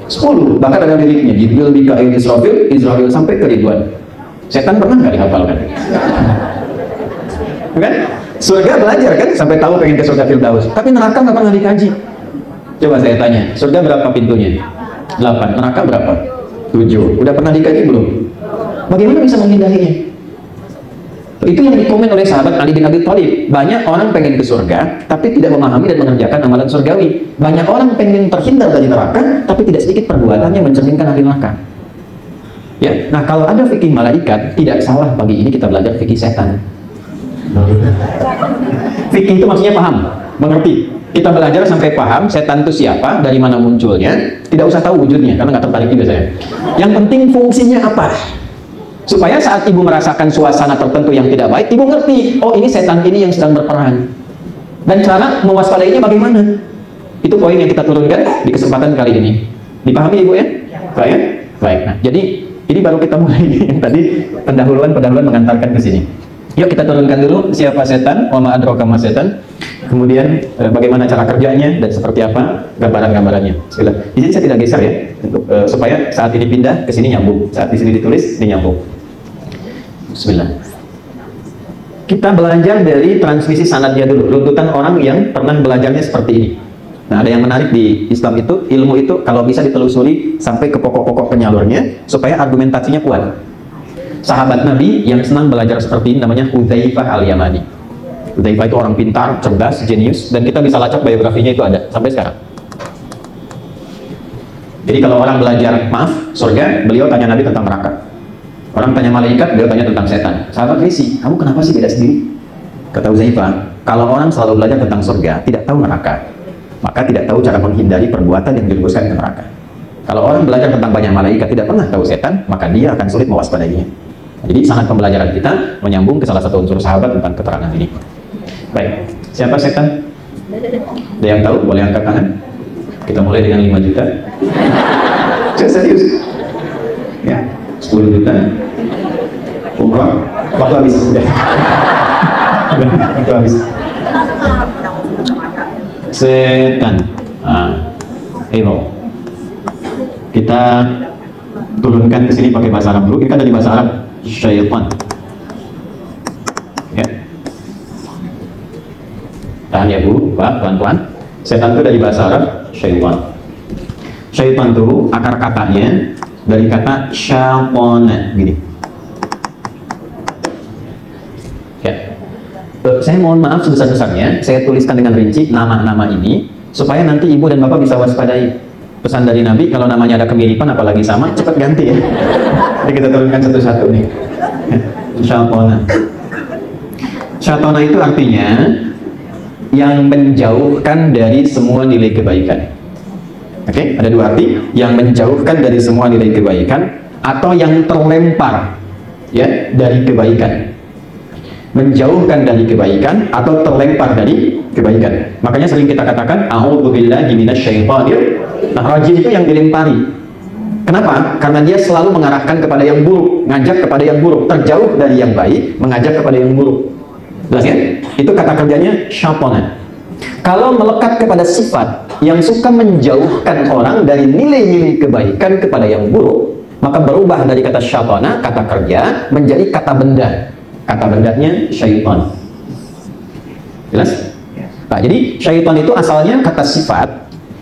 10, bahkan ada liriknya Jibril, Mikail, Israfil sampai ke ribuan. Setan pernah nggak dihafalkan? Kan? Surga belajar kan sampai tahu pengen ke surga Firdaus, tapi neraka nggak pernah dikaji. Coba saya tanya, surga berapa pintunya? 8, neraka berapa? 7. Udah pernah dikaji belum? Bagaimana bisa menghindarinya? Itu yang dikomen oleh sahabat Ali bin Abi Thalib. Banyak orang pengen ke surga tapi tidak memahami dan mengerjakan amalan surgawi. Banyak orang pengen terhindar dari neraka tapi tidak sedikit perbuatannya mencerminkan ahli neraka. Ya, nah kalau ada fikih malaikat tidak salah pagi ini kita belajar fikih setan. Fikih itu maksudnya paham, mengerti. Kita belajar sampai paham setan itu siapa, dari mana munculnya. Tidak usah tahu wujudnya karena nggak tertarik juga saya. Yang penting fungsinya apa. Supaya saat ibu merasakan suasana tertentu yang tidak baik, ibu ngerti, oh ini setan ini yang sedang berperan. Dan cara mewaspadainya bagaimana? Itu poin yang kita turunkan di kesempatan kali ini. Dipahami ibu ya? Baik ya? Baik. Nah, jadi ini baru kita mulai yang tadi pendahuluan mengantarkan ke sini. Yuk kita turunkan dulu siapa setan, wa ma adraka ma setan. Kemudian bagaimana cara kerjanya dan seperti apa gambaran-gambarannya. Bismillah. Di sini saya tidak geser ya, untuk, supaya saat ini pindah ke sini nyambung. Saat di sini ditulis, ini nyambung. Bismillah. Kita belajar dari transmisi sanadnya dulu, runtutan orang yang pernah belajarnya seperti ini. Nah, ada yang menarik di Islam itu, ilmu itu kalau bisa ditelusuri sampai ke pokok-pokok penyalurnya, supaya argumentasinya kuat. Sahabat Nabi yang senang belajar seperti ini namanya Hudzaifah al-Yamani. Hudzaifah itu orang pintar, cerdas, jenius, dan kita bisa lacak biografinya itu ada sampai sekarang. Jadi kalau orang belajar, maaf, surga, beliau tanya Nabi tentang neraka. Orang tanya malaikat, beliau tanya tentang setan. Sahabat risih, kamu kenapa sih beda sendiri? Kata Hudzaifah, kalau orang selalu belajar tentang surga, tidak tahu neraka, maka tidak tahu cara menghindari perbuatan yang dirumuskan ke neraka. Kalau orang belajar tentang banyak malaikat, tidak pernah tahu setan, maka dia akan sulit mewaspadainya. Jadi sangat pembelajaran kita menyambung ke salah satu unsur sahabat tentang keterangan ini. Baik, siapa setan? Ada yang tahu? Boleh angkat tangan. Kita mulai dengan 5 juta. Serius? Ya. 10 juta umroh, waktu habis udah. Waktu habis. Setan. Kita turunkan ke sini pakai bahasa Arab dulu. Ini kan dari bahasa Arab, syaitan. Ya. Tahan ya Bu, Pak, pelan-pelan. Setan itu dari bahasa Arab, syaitan. Syaitan itu akar katanya dari kata syaitan, gini. Ya. Saya mohon maaf sebesar-besarnya, saya tuliskan dengan rinci nama-nama ini supaya nanti ibu dan bapak bisa waspadai. Pesan dari Nabi, kalau namanya ada kemiripan apalagi sama, cepat ganti ya. Jadi kita turunkan satu-satu nih. Syaitan. Syaitan itu artinya yang menjauhkan dari semua nilai kebaikan. Oke, ada dua arti, yang menjauhkan dari semua nilai kebaikan atau yang terlempar ya dari kebaikan. Menjauhkan dari kebaikan atau terlempar dari kebaikan. Makanya sering kita katakan a'udzubillahi minasyaitonir rajim, itu yang dilempari. Kenapa? Karena dia selalu mengarahkan kepada yang buruk, ngajak kepada yang buruk, terjauh dari yang baik, mengajak kepada yang buruk. Jelas ya? Itu kata kerjanya syaitan. Kalau melekat kepada sifat yang suka menjauhkan orang dari nilai-nilai kebaikan kepada yang buruk, maka berubah dari kata syaitan, kata kerja, menjadi kata benda. Kata bendanya syaitan. Jelas? Nah, jadi syaitan itu asalnya kata sifat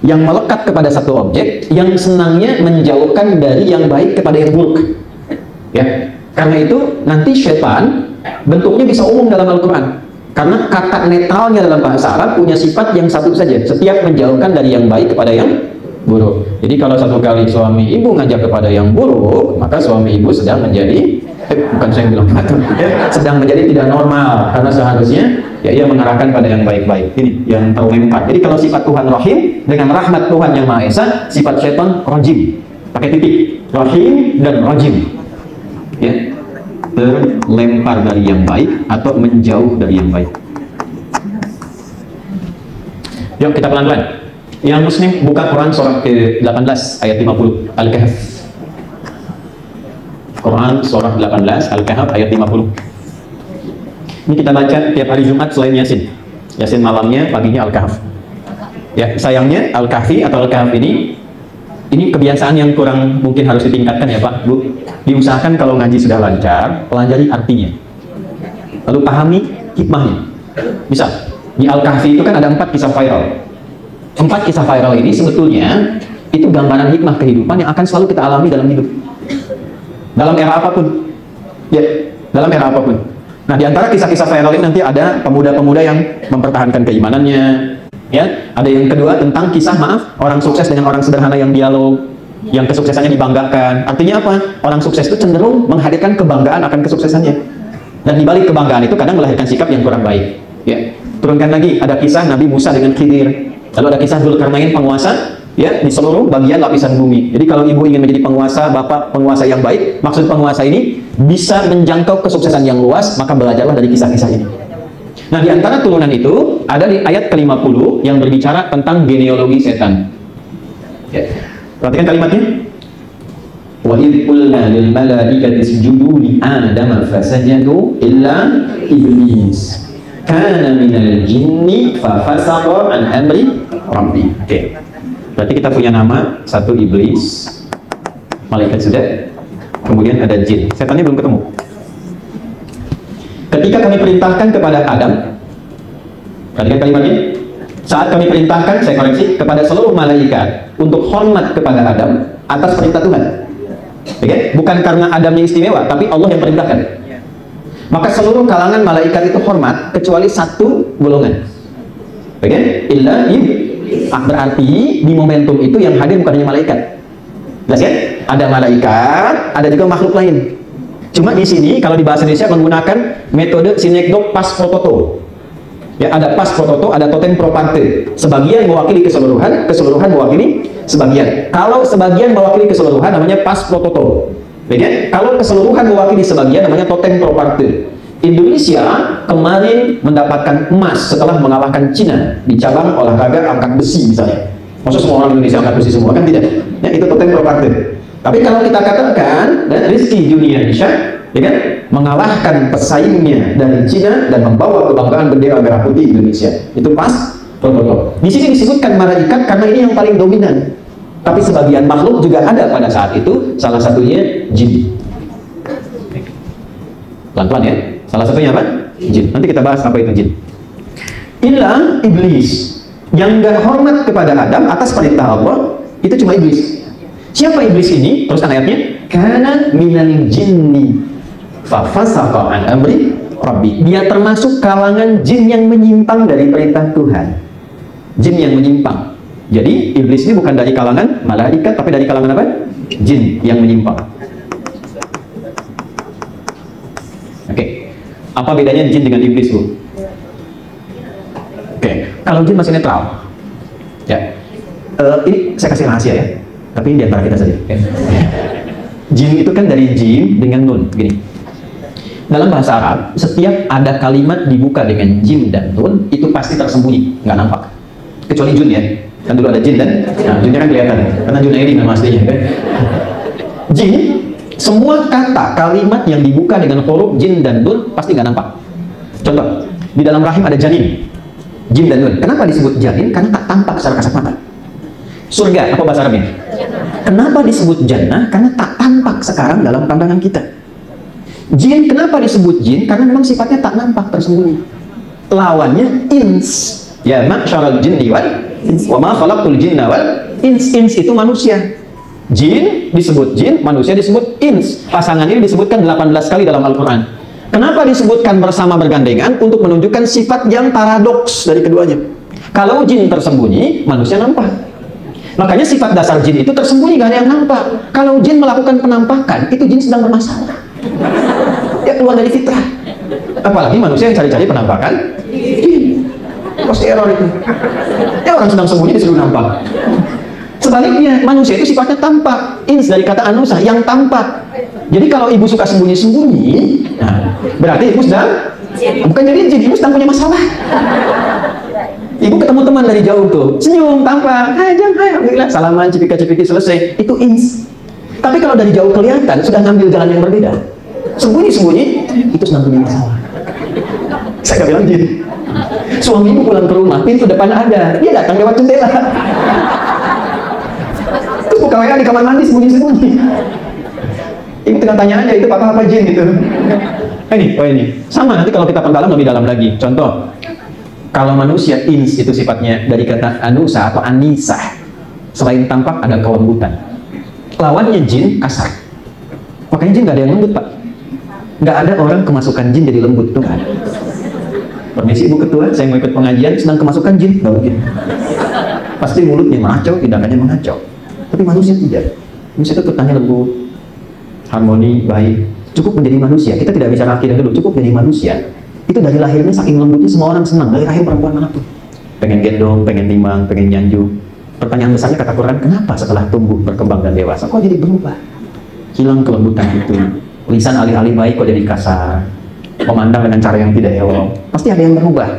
yang melekat kepada satu objek yang senangnya menjauhkan dari yang baik kepada yang buruk. Ya, karena itu nanti syaitan bentuknya bisa umum dalam Al-Quran. Karena kata netralnya dalam bahasa Arab punya sifat yang satu saja, setiap menjauhkan dari yang baik kepada yang buruk. Jadi kalau satu kali suami ibu ngajak kepada yang buruk, maka suami ibu sedang menjadi bukan saya yang bilang sedang menjadi tidak normal, karena seharusnya ya ia mengarahkan pada yang baik-baik. Ini yang terlempar. Jadi kalau sifat Tuhan Rahim dengan rahmat Tuhan yang Maha Esa, sifat syaitan Rajim pakai titik, Rahim dan Rajim ya, terlempar dari yang baik atau menjauh dari yang baik. Yuk kita pelan-pelan. Yang Muslim buka Quran surah ke-18 ayat 50 Al-Kahf. Quran surah 18 Al-Kahf ayat 50. Ini kita baca tiap hari Jumat selain Yasin. Yasin malamnya, paginya Al-Kahf. Ya, sayangnya Al-Kahfi atau Al-Kahf ini kebiasaan yang kurang mungkin harus ditingkatkan ya Pak, Bu. Diusahakan kalau ngaji sudah lancar, pelajari artinya. Lalu pahami hikmahnya. Misal, di Al-Kahfi itu kan ada 4 kisah viral. 4 kisah viral ini sebetulnya itu gambaran hikmah kehidupan yang akan selalu kita alami dalam hidup. Dalam era apapun. Ya, dalam era apapun. Nah, di antara kisah-kisah viral ini nanti ada pemuda-pemuda yang mempertahankan keimanannya. Ya, ada yang kedua tentang kisah orang sukses dengan orang sederhana yang dialog, yang kesuksesannya dibanggakan. Artinya apa? Orang sukses itu cenderung menghadirkan kebanggaan akan kesuksesannya. Dan di balik kebanggaan itu kadang melahirkan sikap yang kurang baik. Ya. Turunkan lagi, ada kisah Nabi Musa dengan Khidir. Lalu ada kisah Dzulkarnain penguasa ya di seluruh bagian lapisan bumi. Jadi kalau ibu ingin menjadi penguasa, bapak penguasa yang baik, maksud penguasa ini bisa menjangkau kesuksesan yang luas, maka belajarlah dari kisah-kisah ini. Nah, di antara turunan itu ada di ayat ke-50 yang berbicara tentang genealogi setan. Ya. Perhatikan kalimatnya. Wa idh qulna lil malaikati isjudu li Adama fasajadu illa iblis kana minal jinni fa fasaqa an amri rabbi. Oke. Berarti kita punya nama, satu iblis, malaikat sudah, kemudian ada jin. Setannya belum ketemu. Ketika kami perintahkan kepada Adam, perhatikan kalimatnya, saat kami perintahkan, saya koreksi, kepada seluruh malaikat untuk hormat kepada Adam atas perintah Tuhan. Oke? Bukan karena Adamnya istimewa, tapi Allah yang perintahkan. Maka seluruh kalangan malaikat itu hormat kecuali satu golongan. Oke? Illa berarti di momentum itu yang hadir bukan hanya malaikat. Jelas ya? Ada malaikat, ada juga makhluk lain. Cuma di sini kalau di bahasa Indonesia menggunakan metode sinekdok pas prototo. Ya, ada pas prototo, ada totem pro parte. Sebagian mewakili keseluruhan, keseluruhan mewakili sebagian. Kalau sebagian mewakili keseluruhan namanya pas prototo. Ya, kalau keseluruhan mewakili sebagian namanya totem pro parte. Indonesia kemarin mendapatkan emas setelah mengalahkan Cina di cabang olahraga angkat besi misalnya. Maksudnya semua orang Indonesia angkat besi semua kan tidak? Ya, itu totem pro parte. Tapi kalau kita katakan Rizky Juniansyah, ya kan, mengalahkan pesaingnya dari Cina dan membawa kebanggaan bendera merah putih Indonesia, itu pas. Di sini disebutkan malaikat karena ini yang paling dominan. Tapi sebagian makhluk juga ada pada saat itu, salah satunya jin. Pelan-pelan ya. Salah satunya apa? Jin. Nanti kita bahas apa itu jin. Illa iblis yang gak hormat kepada Adam atas perintah Allah, itu cuma iblis. Siapa iblis ini? Teruskan ayatnya. Kana minal jinni fa fasaqa an amri rabbi. Dia termasuk kalangan jin yang menyimpang dari perintah Tuhan. Jin yang menyimpang. Jadi iblis ini bukan dari kalangan malaikat, tapi dari kalangan apa? Jin yang menyimpang. Oke. Apa bedanya jin dengan iblis, Bu? Oke. Kalau jin masih netral. Ya. Ini saya kasih rahasia ya. Tapi di antara kita saja. Jin itu kan dari jim dengan nun, gini. Dalam bahasa Arab, setiap ada kalimat dibuka dengan jim dan nun, itu pasti tersembunyi, nggak nampak. Kecuali jun ya, kan dulu ada jin dan, nah junnya kan kelihatan, karena jun ini nama aslinya kan. Jin, semua kata kalimat yang dibuka dengan huruf jin dan nun pasti nggak nampak. Contoh, di dalam rahim ada janin, jin dan nun. Kenapa disebut janin? Karena tak tampak secara kasat mata. Surga, apa bahasa Arabnya? Kenapa disebut jannah? Karena tak tampak sekarang dalam pandangan kita. Jin, kenapa disebut jin? Karena memang sifatnya tak nampak, tersembunyi. Lawannya ins. Ya, ma'syaral jinni wal ins. Wa ma khalaqtul jinna wal ins. Ins itu manusia. Jin disebut jin, manusia disebut ins. Pasangan ini disebutkan 18 kali dalam Al-Quran. Kenapa disebutkan bersama bergandengan? Untuk menunjukkan sifat yang paradoks dari keduanya. Kalau jin tersembunyi, manusia nampak. Makanya sifat dasar jin itu tersembunyi, gak ada yang nampak. Kalau jin melakukan penampakan, itu jin sedang bermasalah. Dia keluar dari fitrah. Apalagi manusia yang cari-cari penampakan, jin. Pasti error itu. Ya orang sedang sembunyi disuruh nampak. Sebaliknya, manusia itu sifatnya tampak. Ins dari kata anusa, yang tampak. Jadi kalau ibu suka sembunyi-sembunyi, nah, berarti ibu sedang, bukan jadi jin, ibu sedang punya masalah. Ibu ketemu teman dari jauh tuh, senyum, tampak, hai jam, hai, alhamdulillah, salaman, cipika-cipiki, selesai. Itu ins. Tapi kalau dari jauh kelihatan, sudah ngambil jalan yang berbeda. Sembunyi-sembunyi, itu sedang punya masalah. Saya gak bilang jin. Suami ibu pulang ke rumah, pintu depan ada, dia datang lewat jendela. Terus buka WA di kamar mandi, sembunyi-sembunyi. Ibu tinggal tanya aja, itu papa apa jin gitu. Ini. Sama, nanti kalau kita perdalam lebih dalam lagi. Contoh, kalau manusia ins itu sifatnya dari kata anusa atau anisah. Selain tampak ada kelembutan. Lawannya jin kasar. Makanya jin gak ada yang lembut, Pak. Gak ada orang kemasukan jin jadi lembut tuh kan. Permisi Ibu Ketua, saya mau ikut pengajian sedang kemasukan jin. Pasti mulutnya mengacau, tindakannya mengacau. Tapi manusia tidak. Manusia itu tetangnya lembut, harmoni, baik. Cukup menjadi manusia. Kita tidak bicara akidah dulu, cukup menjadi manusia. Itu dari lahirnya saking lembutnya semua orang senang. Dari rahim perempuan manapun pengen gendong, pengen timang, pengen nyanju. Pertanyaan besarnya kata Quran, kenapa setelah tumbuh, berkembang dan dewasa kok jadi berubah? Hilang kelembutan itu. Lisan alih-alih baik kok jadi kasar, memandang dengan cara yang tidak elok. Pasti ada yang berubah.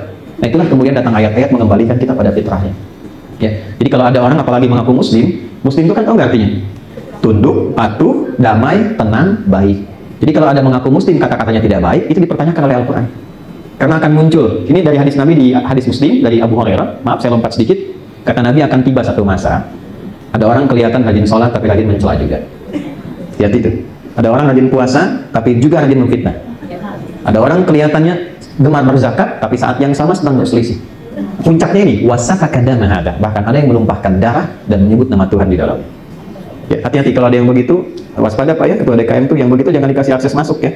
Nah itulah kemudian datang ayat-ayat mengembalikan kita pada fitrahnya ya. Jadi kalau ada orang apalagi mengaku muslim itu kan tahu nggak artinya? Tunduk, patuh, damai, tenang, baik. Jadi kalau ada mengaku muslim kata-katanya tidak baik, itu dipertanyakan oleh Al-Quran. Karena akan muncul, ini dari hadis Nabi di hadis Muslim dari Abu Hurairah. Maaf saya lompat sedikit. Kata Nabi akan tiba satu masa, ada orang kelihatan rajin sholat tapi rajin mencela juga. Lihat itu. Ada orang rajin puasa tapi juga rajin memfitnah. Ada orang kelihatannya gemar berzakat tapi saat yang sama sedang berselisih. Puncaknya ini wasafaka damahada. Bahkan ada yang menumpahkan darah dan menyebut nama Tuhan di dalam. Ya, hati-hati kalau ada yang begitu, waspada Pak ya, ketua DKM tuh yang begitu jangan dikasih akses masuk ya.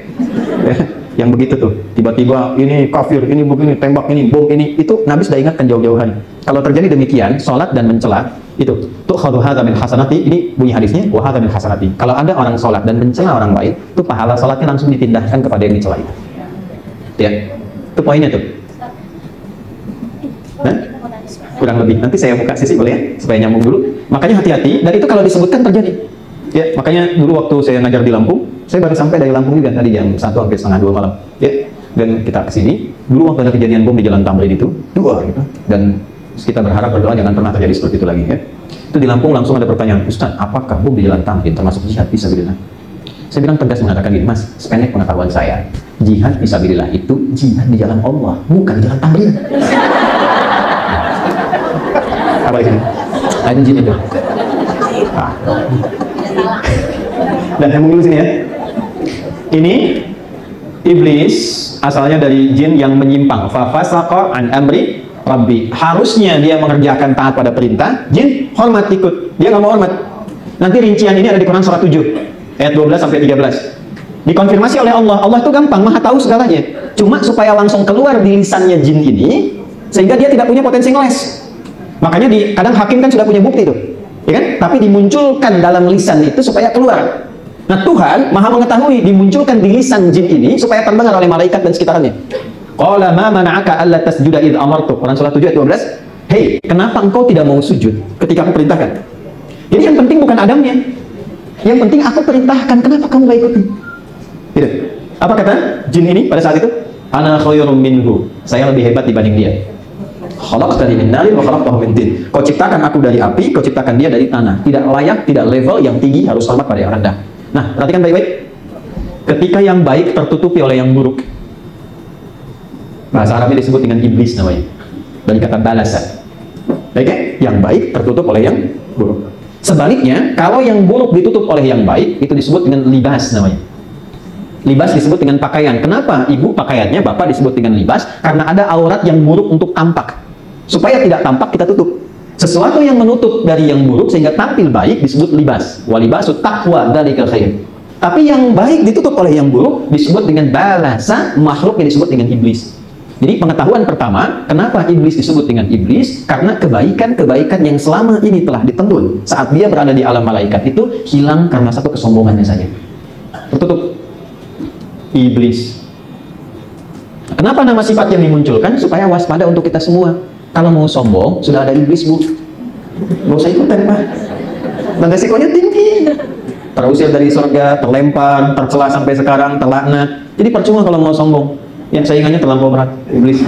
Yang begitu tuh, tiba-tiba ini kafir, ini begini, tembak ini, bom ini, itu Nabi sudah ingatkan jauh-jauh hari. Kalau terjadi demikian, sholat dan mencela, itu tuh khadu hadza min hasanati, ini bunyi hadisnya, wa hadza min hasanati. Kalau ada orang sholat dan mencela orang lain, itu pahala sholatnya langsung dipindahkan kepada yang dicela itu. Ya, itu poinnya tuh. Nah, kurang lebih. Nanti saya buka sisi boleh ya, supaya nyambung dulu. Makanya hati-hati, dan itu kalau disebutkan terjadi. Ya, makanya dulu waktu saya ngajar di Lampung, saya baru sampai dari Lampung juga tadi jam 1 sampai setengah 2 malam. Ya, dan kita kesini. Dulu waktu ada kejadian bom di Jalan Tamrin itu, 2 gitu. Dan kita berharap berdoa jangan pernah terjadi seperti itu lagi ya. Itu di Lampung langsung ada pertanyaan, Ustaz, apakah bom di jalan Tamrin termasuk jihad fisabilillah? Saya bilang tegas mengatakan gini, Mas, sependek pengetahuan saya, jihad fisabilillah itu jihad di jalan Allah, bukan di jalan Tamrin. Apa ini? Ada jin itu. Dan yang dulu sini ya. Ini iblis asalnya dari jin yang menyimpang. Fa fasaqa an amri Rabbi. Harusnya dia mengerjakan taat pada perintah, jin hormat ikut. Dia nggak mau hormat. Nanti rincian ini ada di Quran surah 7 ayat 12 sampai 13. Dikonfirmasi oleh Allah. Allah itu gampang, maha tahu segalanya. Cuma supaya langsung keluar di lisannya jin ini, sehingga dia tidak punya potensi ngeles. Makanya kadang hakim kan sudah punya bukti tuh, ya kan? Tapi dimunculkan dalam lisan itu supaya keluar. Nah, Tuhan maha mengetahui dimunculkan di lisan jin ini supaya terdengar oleh malaikat dan sekitarnya. Qala ma mana'aka alla tasjuda id amartu. Quran surah 7 ayat 12. Hei, kenapa engkau tidak mau sujud ketika aku perintahkan? Jadi yang penting bukan Adamnya. Yang penting aku perintahkan, kenapa kamu gak ikutin? Gitu. Apa kata jin ini pada saat itu? Ana khairum minhu. Saya lebih hebat dibanding dia. Khalaqtani min narin wa khalaqtahu min tin. Kau ciptakan aku dari api, kau ciptakan dia dari tanah. Tidak layak, tidak level, yang tinggi harus hormat pada yang rendah. Nah, perhatikan baik-baik. Ketika yang baik tertutupi oleh yang buruk, bahasa Arabnya disebut dengan iblis namanya. Dari kata balasan. Baik ya? Yang baik tertutup oleh yang buruk. Sebaliknya, kalau yang buruk ditutup oleh yang baik, itu disebut dengan libas namanya. Libas disebut dengan pakaian. Kenapa ibu pakaiannya, bapak disebut dengan libas? Karena ada aurat yang buruk untuk tampak. Supaya tidak tampak, kita tutup. Sesuatu yang menutup dari yang buruk sehingga tampil baik disebut libas. Walibasut taqwa dzalikal khair. Tapi yang baik ditutup oleh yang buruk disebut dengan balasa, makhluk yang disebut dengan iblis. Jadi pengetahuan pertama, kenapa iblis disebut dengan iblis? Karena kebaikan-kebaikan yang selama ini telah ditendun saat dia berada di alam malaikat itu hilang karena satu kesombongannya saja. Tertutup. Iblis. Kenapa nama sifat yang dimunculkan? Supaya waspada untuk kita semua. Kalau mau sombong, sudah ada iblis, Bu. Nggak usah ikutan, Pak. Dan resikonya tinggi. Terusir dari surga, terlempar, tercela sampai sekarang, terlaknat. Jadi percuma kalau mau sombong. Yang saingannya terlampau berat, iblis.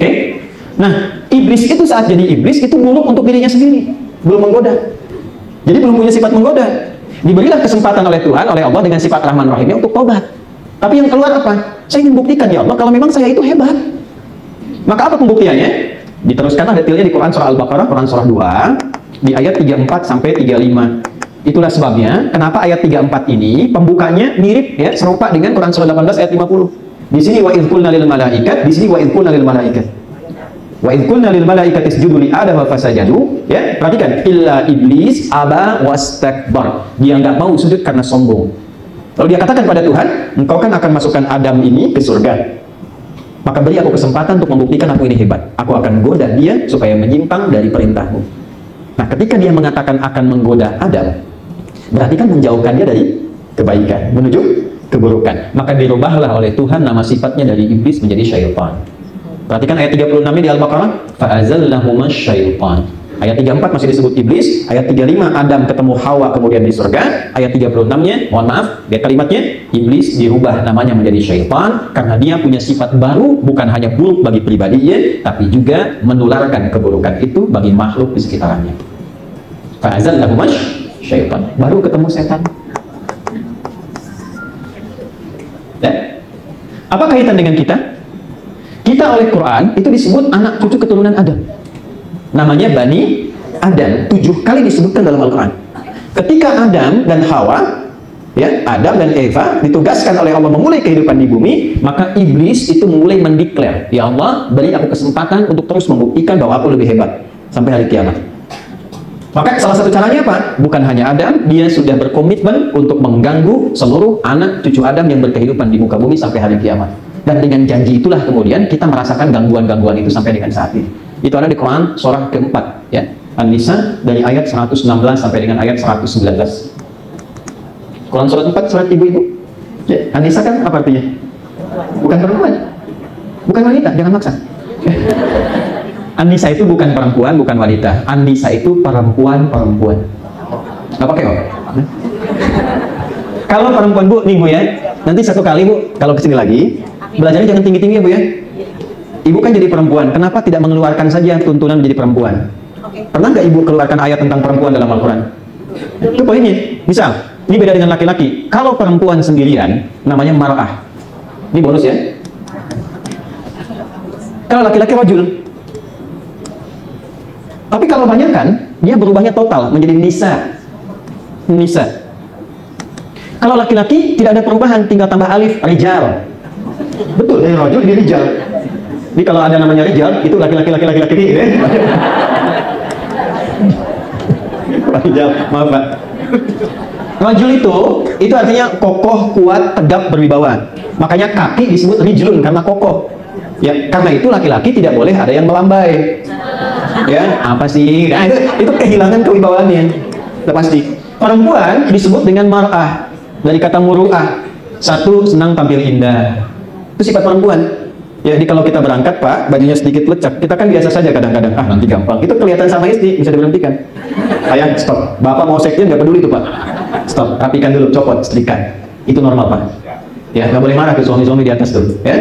Oke? Nah, iblis itu saat jadi iblis, itu buruk untuk dirinya sendiri. Belum menggoda. Jadi belum punya sifat menggoda. Diberilah kesempatan oleh Tuhan, oleh Allah dengan sifat Rahman Rahimnya untuk tobat. Tapi yang keluar apa? Saya ingin buktikan, ya Allah, kalau memang saya itu hebat. Maka apa pembuktiannya? Diteruskan detailnya di Quran surah Al-Baqarah, Quran surah 2, di ayat 34 sampai 35. Itulah sebabnya kenapa ayat 34 ini pembukanya mirip ya, serupa dengan Quran surah 18 ayat 50. Di sini wa idh qulna lil malaikat, di sini wa idh qulna lil malaikat. Wa idh qulna lil malaikati isjudu li Adam fasajadu, ya, perhatikan, illa iblis aba wastakbar. Dia enggak mau sujud karena sombong. Lalu dia katakan pada Tuhan, engkau kan akan masukkan Adam ini ke surga. Maka beri aku kesempatan untuk membuktikan aku ini hebat. Aku akan goda dia supaya menyimpang dari perintahmu. Nah, ketika dia mengatakan akan menggoda Adam, berarti kan menjauhkan dia dari kebaikan menuju keburukan. Maka dirubahlah oleh Tuhan nama sifatnya dari iblis menjadi syaitan. Perhatikan ayat 36-nya di Al-Baqarah, fa'azallahumas syaitan. Ayat 34 masih disebut iblis, ayat 35 Adam ketemu Hawa kemudian di surga, ayat 36-nya, mohon maaf, lihat kalimatnya, iblis dirubah namanya menjadi syaitan karena dia punya sifat baru, bukan hanya buruk bagi pribadinya, tapi juga menularkan keburukan itu bagi makhluk di sekitarnya. Fa'azallahumas syaitan. Baru ketemu setan. Ya? Apa kaitan dengan kita? Kita oleh Quran itu disebut anak cucu keturunan Adam. Namanya Bani Adam. 7 kali disebutkan dalam Al-Quran. Ketika Adam dan Hawa, ya, Adam dan Eva ditugaskan oleh Allah memulai kehidupan di bumi, maka iblis itu mulai mendeklar, ya Allah, beri aku kesempatan untuk terus membuktikan bahwa aku lebih hebat sampai hari kiamat. Maka salah satu caranya apa? Bukan hanya Adam, dia sudah berkomitmen untuk mengganggu seluruh anak cucu Adam yang berkehidupan di muka bumi sampai hari kiamat. Dan dengan janji itulah kemudian kita merasakan gangguan-gangguan itu sampai dengan saat ini. Itu ada di Quran surah keempat, ya, An-Nisa, dari ayat 116 sampai dengan ayat 119. Quran surah 4, surat ibu-ibu. Ya, An-Nisa kan apa artinya? Bukan perempuan, bukan wanita, jangan maksa. An-Nisa itu bukan perempuan, bukan wanita. An-Nisa itu perempuan-perempuan. Nggak pakai, oh? Kalau perempuan, Bu, nih Bu ya, nanti satu kali Bu, kalau kesini lagi, belajarnya jangan tinggi-tinggi ya Bu ya. Ibu kan jadi perempuan, kenapa tidak mengeluarkan saja tuntunan menjadi perempuan? Pernah nggak ibu keluarkan ayat tentang perempuan dalam Al-Quran? Itu poinnya. Misal, ini beda dengan laki-laki. Kalau perempuan sendirian, namanya mar'ah. Ini bonus ya. Kalau laki-laki rajul. Tapi kalau banyak kan, dia berubahnya total menjadi nisa. Nisa. Kalau laki-laki tidak ada perubahan, tinggal tambah alif, rijal. Betul, dari rajul jadi rijal. Jadi kalau ada namanya rijal, itu laki-laki gitu ya. Rijal, maaf Pak. Rajul itu artinya kokoh, kuat, tegap, berwibawa. Makanya kaki disebut rijlun karena kokoh. Ya, karena itu laki-laki tidak boleh ada yang melambai. Ya, apa sih? Nah, itu kehilangan kewibawaannya. Sudah pasti. Perempuan disebut dengan mar'ah dari kata muru'ah. Satu, senang tampil indah. Itu sifat perempuan. Ya, jadi kalau kita berangkat Pak, bajunya sedikit lecak, kita kan biasa saja kadang-kadang, nanti gampang. Itu kelihatan sama istri, bisa diberhentikan. Ayah, stop. Bapak mau sekjen nggak peduli itu Pak. Stop, rapikan dulu, copot, setrika. Itu normal Pak. Ya, nggak boleh marah ke suami-suami di atas tuh. Ya,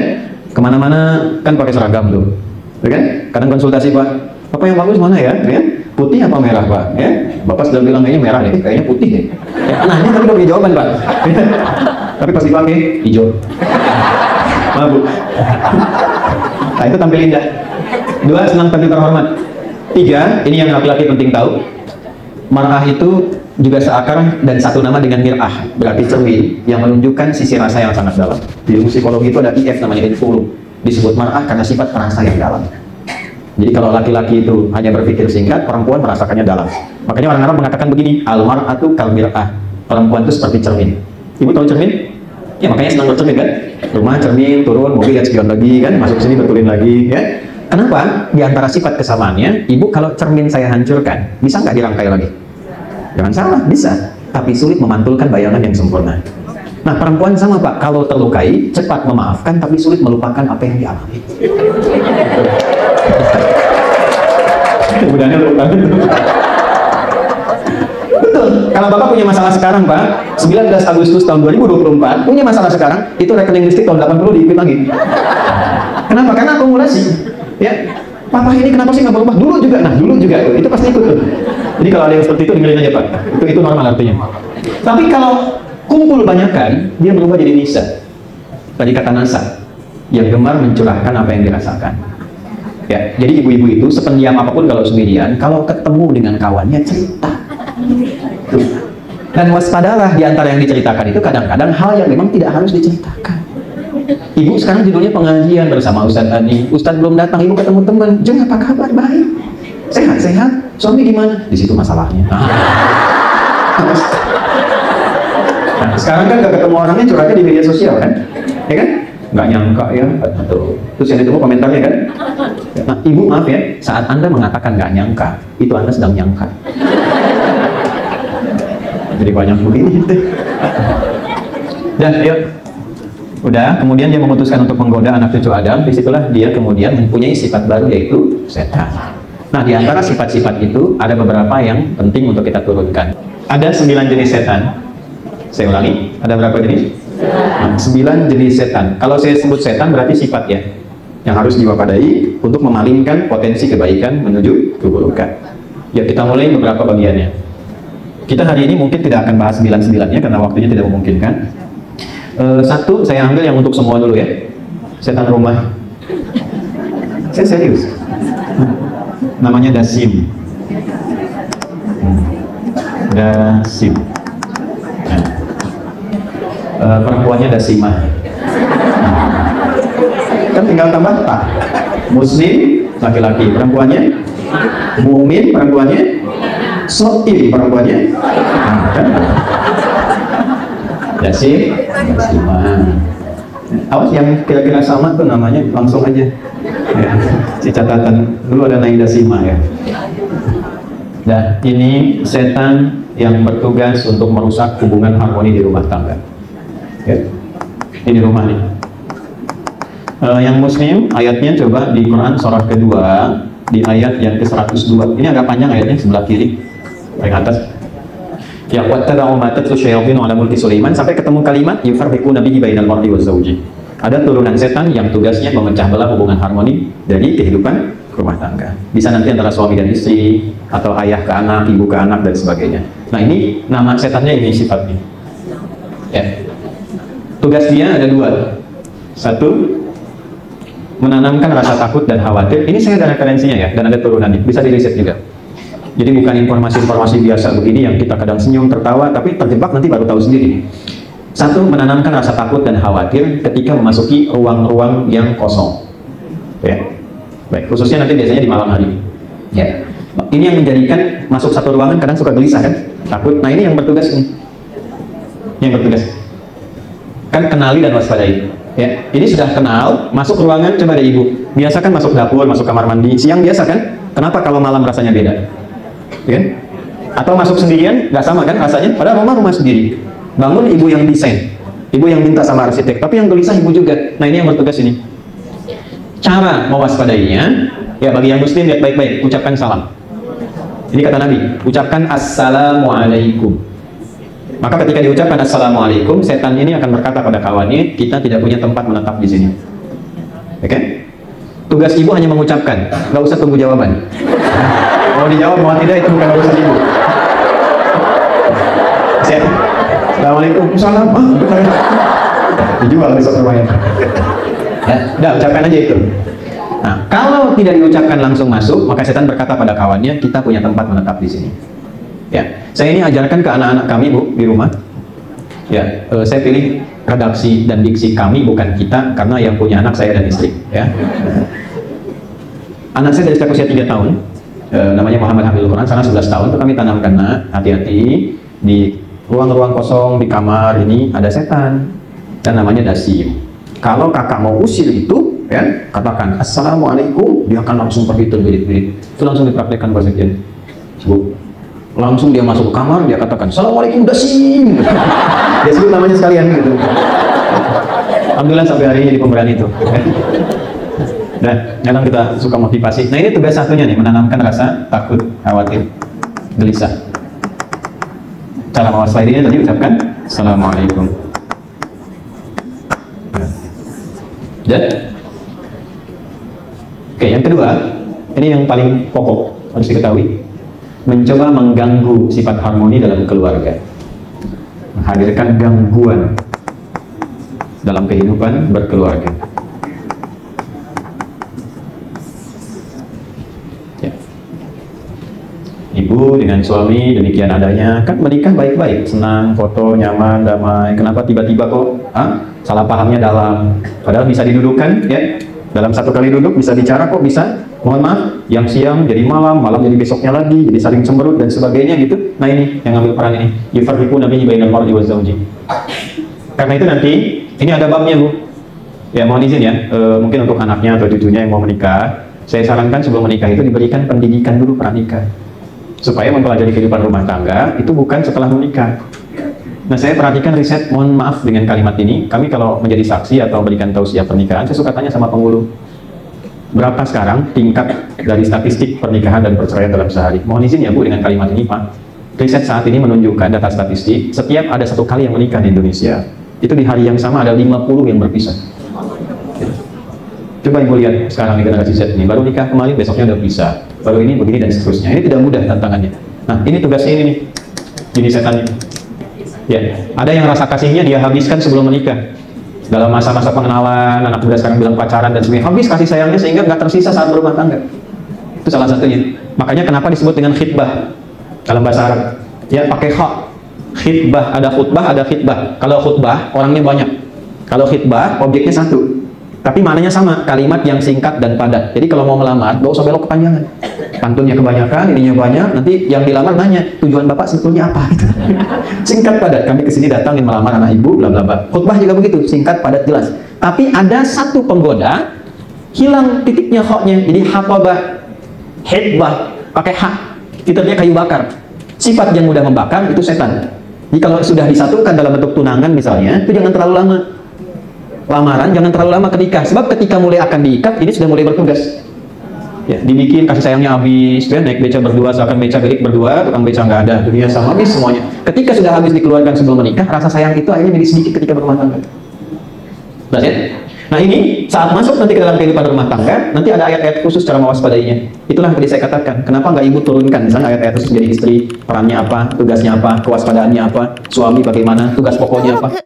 kemana-mana kan pakai seragam tuh. Ya kan? Kadang konsultasi Pak, Bapak yang bagus mana ya? Ya? Putih apa merah Pak? Ya? Bapak sudah bilang kayaknya merah deh, kayaknya putih deh. Ya, nanya tapi udah punya jawaban Pak. Ya? Tapi pas dipakai, hijau. Maaf Bu. Nah, itu tampil indah. Dua, senang tampil terhormat. Tiga, ini yang laki-laki penting tahu. Mar'ah itu juga seakar dan satu nama dengan mir'ah, berarti cermin yang menunjukkan sisi rasa yang sangat dalam. Di ilmu psikologi itu ada IF namanya infulu. Disebut mar'ah karena sifat rasa yang dalam. Jadi kalau laki-laki itu hanya berpikir singkat, perempuan merasakannya dalam. Makanya orang Arab mengatakan begini, al-mar'atu kal mir'ah. Perempuan itu seperti cermin. Ibu tahu cermin? Ya makanya senang bercermin kan? Rumah cermin, turun, mobil lihat spion lagi kan, masuk sini betulin lagi ya. Kenapa? Di antara sifat kesamaannya, ibu kalau cermin saya hancurkan, bisa nggak dirangkai lagi? Jangan salah, bisa. Tapi sulit memantulkan bayangan yang sempurna. Nah perempuan sama Pak, kalau terlukai, cepat memaafkan, tapi sulit melupakan apa yang dialami. Mudah-mudahan lupakan. Betul, kalau Bapak punya masalah sekarang Pak, 19 Agustus tahun 2024, punya masalah sekarang, itu rekening listrik tahun 80 diikut lagi. Kenapa? Karena akumulasi. Ya, Papa ini kenapa sih nggak berubah? Dulu juga, nah dulu juga, itu pasti ikut tuh. Jadi kalau ada yang seperti itu, dengerin aja Pak. Itu normal artinya. Tapi kalau kumpul banyakan, dia berubah jadi nisa. Tadi kata nasa, yang gemar mencurahkan apa yang dirasakan. Ya, jadi ibu-ibu itu sependiam apapun kalau sendirian, kalau ketemu dengan kawannya cerita. Dan waspadalah di antara yang diceritakan itu kadang-kadang hal yang memang tidak harus diceritakan. Ibu sekarang judulnya pengajian bersama Ustadz Ani. Ustadz belum datang, ibu ketemu teman. Jeng, apa kabar? Baik. Sehat-sehat. Suami gimana? Di situ masalahnya. Nah, sekarang kan gak ketemu orangnya, curhatnya di media sosial kan? Ya kan? Nggak nyangka ya. Betul. Terus yang ditemu komentarnya kan? Nah, ibu maaf ya, saat Anda mengatakan nggak nyangka, itu Anda sedang nyangka. Jadi banyak begini. Dan yuk. Udah, kemudian dia memutuskan untuk menggoda anak cucu Adam. Disitulah dia kemudian mempunyai sifat baru, yaitu setan. Nah, di antara sifat-sifat itu ada beberapa yang penting untuk kita turunkan. Ada 9 jenis setan. Saya ulangi, ada berapa jenis? 9 jenis setan. Kalau saya sebut setan berarti sifat ya, yang harus diwaspadai untuk memalingkan potensi kebaikan menuju keburukan. Ya, kita mulai beberapa bagiannya. Kita hari ini mungkin tidak akan bahas 9-9-nya karena waktunya tidak memungkinkan. Satu, saya ambil yang untuk semua dulu ya. Setan rumah. Saya serius. Namanya Dasim. Dasim. Perempuannya Dasimah. Kan tinggal tambah tak. Muslim laki-laki, perempuannya Mu'min, perempuannya So'im, perempuannya kan? Dasim, Dasimah. Awas yang kira-kira sama tuh namanya langsung aja ya, si catatan dulu ada naik Dasimah ya. Dan ini setan yang bertugas untuk merusak hubungan harmoni di rumah tangga ya. Ini rumah nih. Yang muslim ayatnya coba di Quran surah kedua di ayat yang ke-102. Ini agak panjang ayatnya, sebelah kiri paling atas. Ya wattaba'u ma tatlu syayatin 'ala mulki Sulaiman sampai ketemu kalimat yufarriquna bihi bainal mar'i waz zawji. Ada turunan setan yang tugasnya memecah belah hubungan harmoni dari kehidupan rumah tangga. Bisa nanti antara suami dan istri, atau ayah ke anak, ibu ke anak, dan sebagainya. Nah ini nama setannya, ini sifatnya. Ya. Tugas dia ada dua. Satu, menanamkan rasa takut dan khawatir. Ini saya ada referensinya ya, dan ada turunannya. Bisa diriset juga. Jadi bukan informasi-informasi biasa begini yang kita kadang senyum, tertawa, tapi terjebak nanti baru tahu sendiri. Satu, menanamkan rasa takut dan khawatir ketika memasuki ruang-ruang yang kosong. Ya. Baik, khususnya nanti biasanya di malam hari. Ya. Ini yang menjadikan masuk satu ruangan kadang suka gelisah kan? Takut. Nah ini yang bertugas ini. Yang bertugas. Kan kenali dan waspadai. Ya. Ini sudah kenal, masuk ruangan, coba deh ibu. Biasa kan masuk dapur, masuk kamar mandi. Siang biasa kan? Kenapa kalau malam rasanya beda? Ya. Atau masuk sendirian, nggak sama kan rasanya? Padahal rumah sendiri. Bangun ibu yang desain, ibu yang minta sama arsitek, tapi yang gelisah ibu juga. Nah ini yang bertugas ini. Cara mewaspadainya, ya bagi yang muslim lihat baik-baik, ucapkan salam. Ini kata Nabi, ucapkan assalamualaikum. Maka ketika diucapkan assalamualaikum, setan ini akan berkata pada kawannya, kita tidak punya tempat menetap di sini. Oke? Tugas ibu hanya mengucapkan, nggak usah tunggu jawaban. Mau dijawab mau tidak itu bukan urusan ibu. Siap. Assalamualaikum, salam. Dijual besok rumahnya. Ya, udah ucapkan aja itu. Nah, kalau tidak diucapkan langsung masuk, maka setan berkata pada kawannya, kita punya tempat menetap di sini. Ya, saya ini ajarkan ke anak-anak kami bu di rumah. Ya, saya pilih redaksi dan diksi kami bukan kita, karena yang punya anak saya dan istri. Ya, anak saya dari sejak usia 3 tahun, namanya Muhammad Hamil Quran, sana 11 tahun, itu kami tanamkan, nak, hati-hati di ruang-ruang kosong di kamar ini ada setan dan namanya dasim. Kalau kakak mau usir itu, ya, katakan assalamualaikum, dia akan langsung pergi terbirit-birit. Itu langsung dipraktekkan Pak Sekjen. Langsung dia masuk ke kamar, dia katakan assalamualaikum dasim. Dia sebut namanya sekalian gitu. Alhamdulillah sampai hari ini di pemberian itu. Nah, kadang kita suka motivasi. Nah ini tugas satunya nih, menanamkan rasa takut, khawatir, gelisah. Cara mewaspadainya tadi ucapkan assalamualaikum. Dan oke, yang kedua, ini yang paling pokok harus diketahui, mencoba mengganggu sifat harmoni dalam keluarga, menghadirkan gangguan dalam kehidupan berkeluarga. Ibu dengan suami demikian adanya, kan menikah baik-baik, senang, foto, nyaman, damai. Kenapa tiba-tiba kok salah pahamnya dalam? Padahal bisa didudukkan, ya. Dalam satu kali duduk bisa bicara kok bisa. Mohon maaf, yang siang jadi malam, malam jadi besoknya lagi, jadi saling cemberut dan sebagainya gitu. Nah ini yang ambil peran ini. Yufarriquna bihi bainal mar'i wa zawji. Karena itu nanti ini ada babnya bu. Ya mohon izin ya, mungkin untuk anaknya atau cucunya yang mau menikah, saya sarankan sebelum menikah itu diberikan pendidikan dulu pranikah. Supaya mempelajari kehidupan rumah tangga itu bukan setelah menikah. Nah saya perhatikan riset, mohon maaf dengan kalimat ini, kami kalau menjadi saksi atau memberikan tausiah pernikahan, saya suka tanya sama penghulu, berapa sekarang tingkat dari statistik pernikahan dan perceraian dalam sehari? Mohon izin ya bu dengan kalimat ini Pak, riset saat ini menunjukkan data statistik, setiap ada 1 kali yang menikah di Indonesia, itu di hari yang sama ada 50 yang berpisah. Coba ibu lihat sekarang di generasi Z ini, baru nikah kemarin, besoknya udah pisah, baru ini begini dan seterusnya. Ini tidak mudah tantangannya. Nah ini tugasnya ini nih, ini setannya. Ya, ada yang rasa kasihnya dia habiskan sebelum menikah. Dalam masa-masa pengenalan, anak muda sekarang bilang pacaran dan sebagainya, habis kasih sayangnya sehingga nggak tersisa saat berumah tangga. Itu salah satunya. Makanya kenapa disebut dengan khitbah dalam bahasa Arab? Ya pakai hak. Khitbah, ada khutbah, ada khitbah. Kalau khutbah orangnya banyak. Kalau khitbah objeknya satu. Tapi maknanya sama, kalimat yang singkat dan padat. Jadi kalau mau melamar, gak usah belok kepanjangan. Pantunnya kebanyakan, ininya banyak, nanti yang dilamar nanya, tujuan bapak sebetulnya apa? Singkat padat, kami kesini datang ingin melamar anak ibu, bla bla bla. Khutbah juga begitu, singkat padat jelas. Tapi ada satu penggoda, hilang titiknya hoknya, jadi hafabah, hitbah, pakai hak, titelnya kayu bakar. Sifat yang mudah membakar itu setan. Jadi kalau sudah disatukan dalam bentuk tunangan misalnya, itu jangan terlalu lama. Lamaran jangan terlalu lama ke nikah, sebab ketika mulai akan diikat ini sudah mulai bertugas. Ya, dibikin kasih sayangnya habis, ya, naik beca berdua, seakan beca gelik berdua, tukang beca nggak ada, dunia sama habis semuanya. Ketika sudah habis dikeluarkan sebelum menikah, rasa sayang itu akhirnya menjadi sedikit ketika berumah tangga. Nah, Nah ini saat masuk nanti ke dalam kehidupan rumah tangga, nanti ada ayat-ayat khusus cara mewaspadainya. Itulah yang tadi saya katakan. Kenapa nggak ibu turunkan misalnya ayat-ayat khusus jadi istri, perannya apa, tugasnya apa, kewaspadaannya apa, suami bagaimana, tugas pokoknya apa.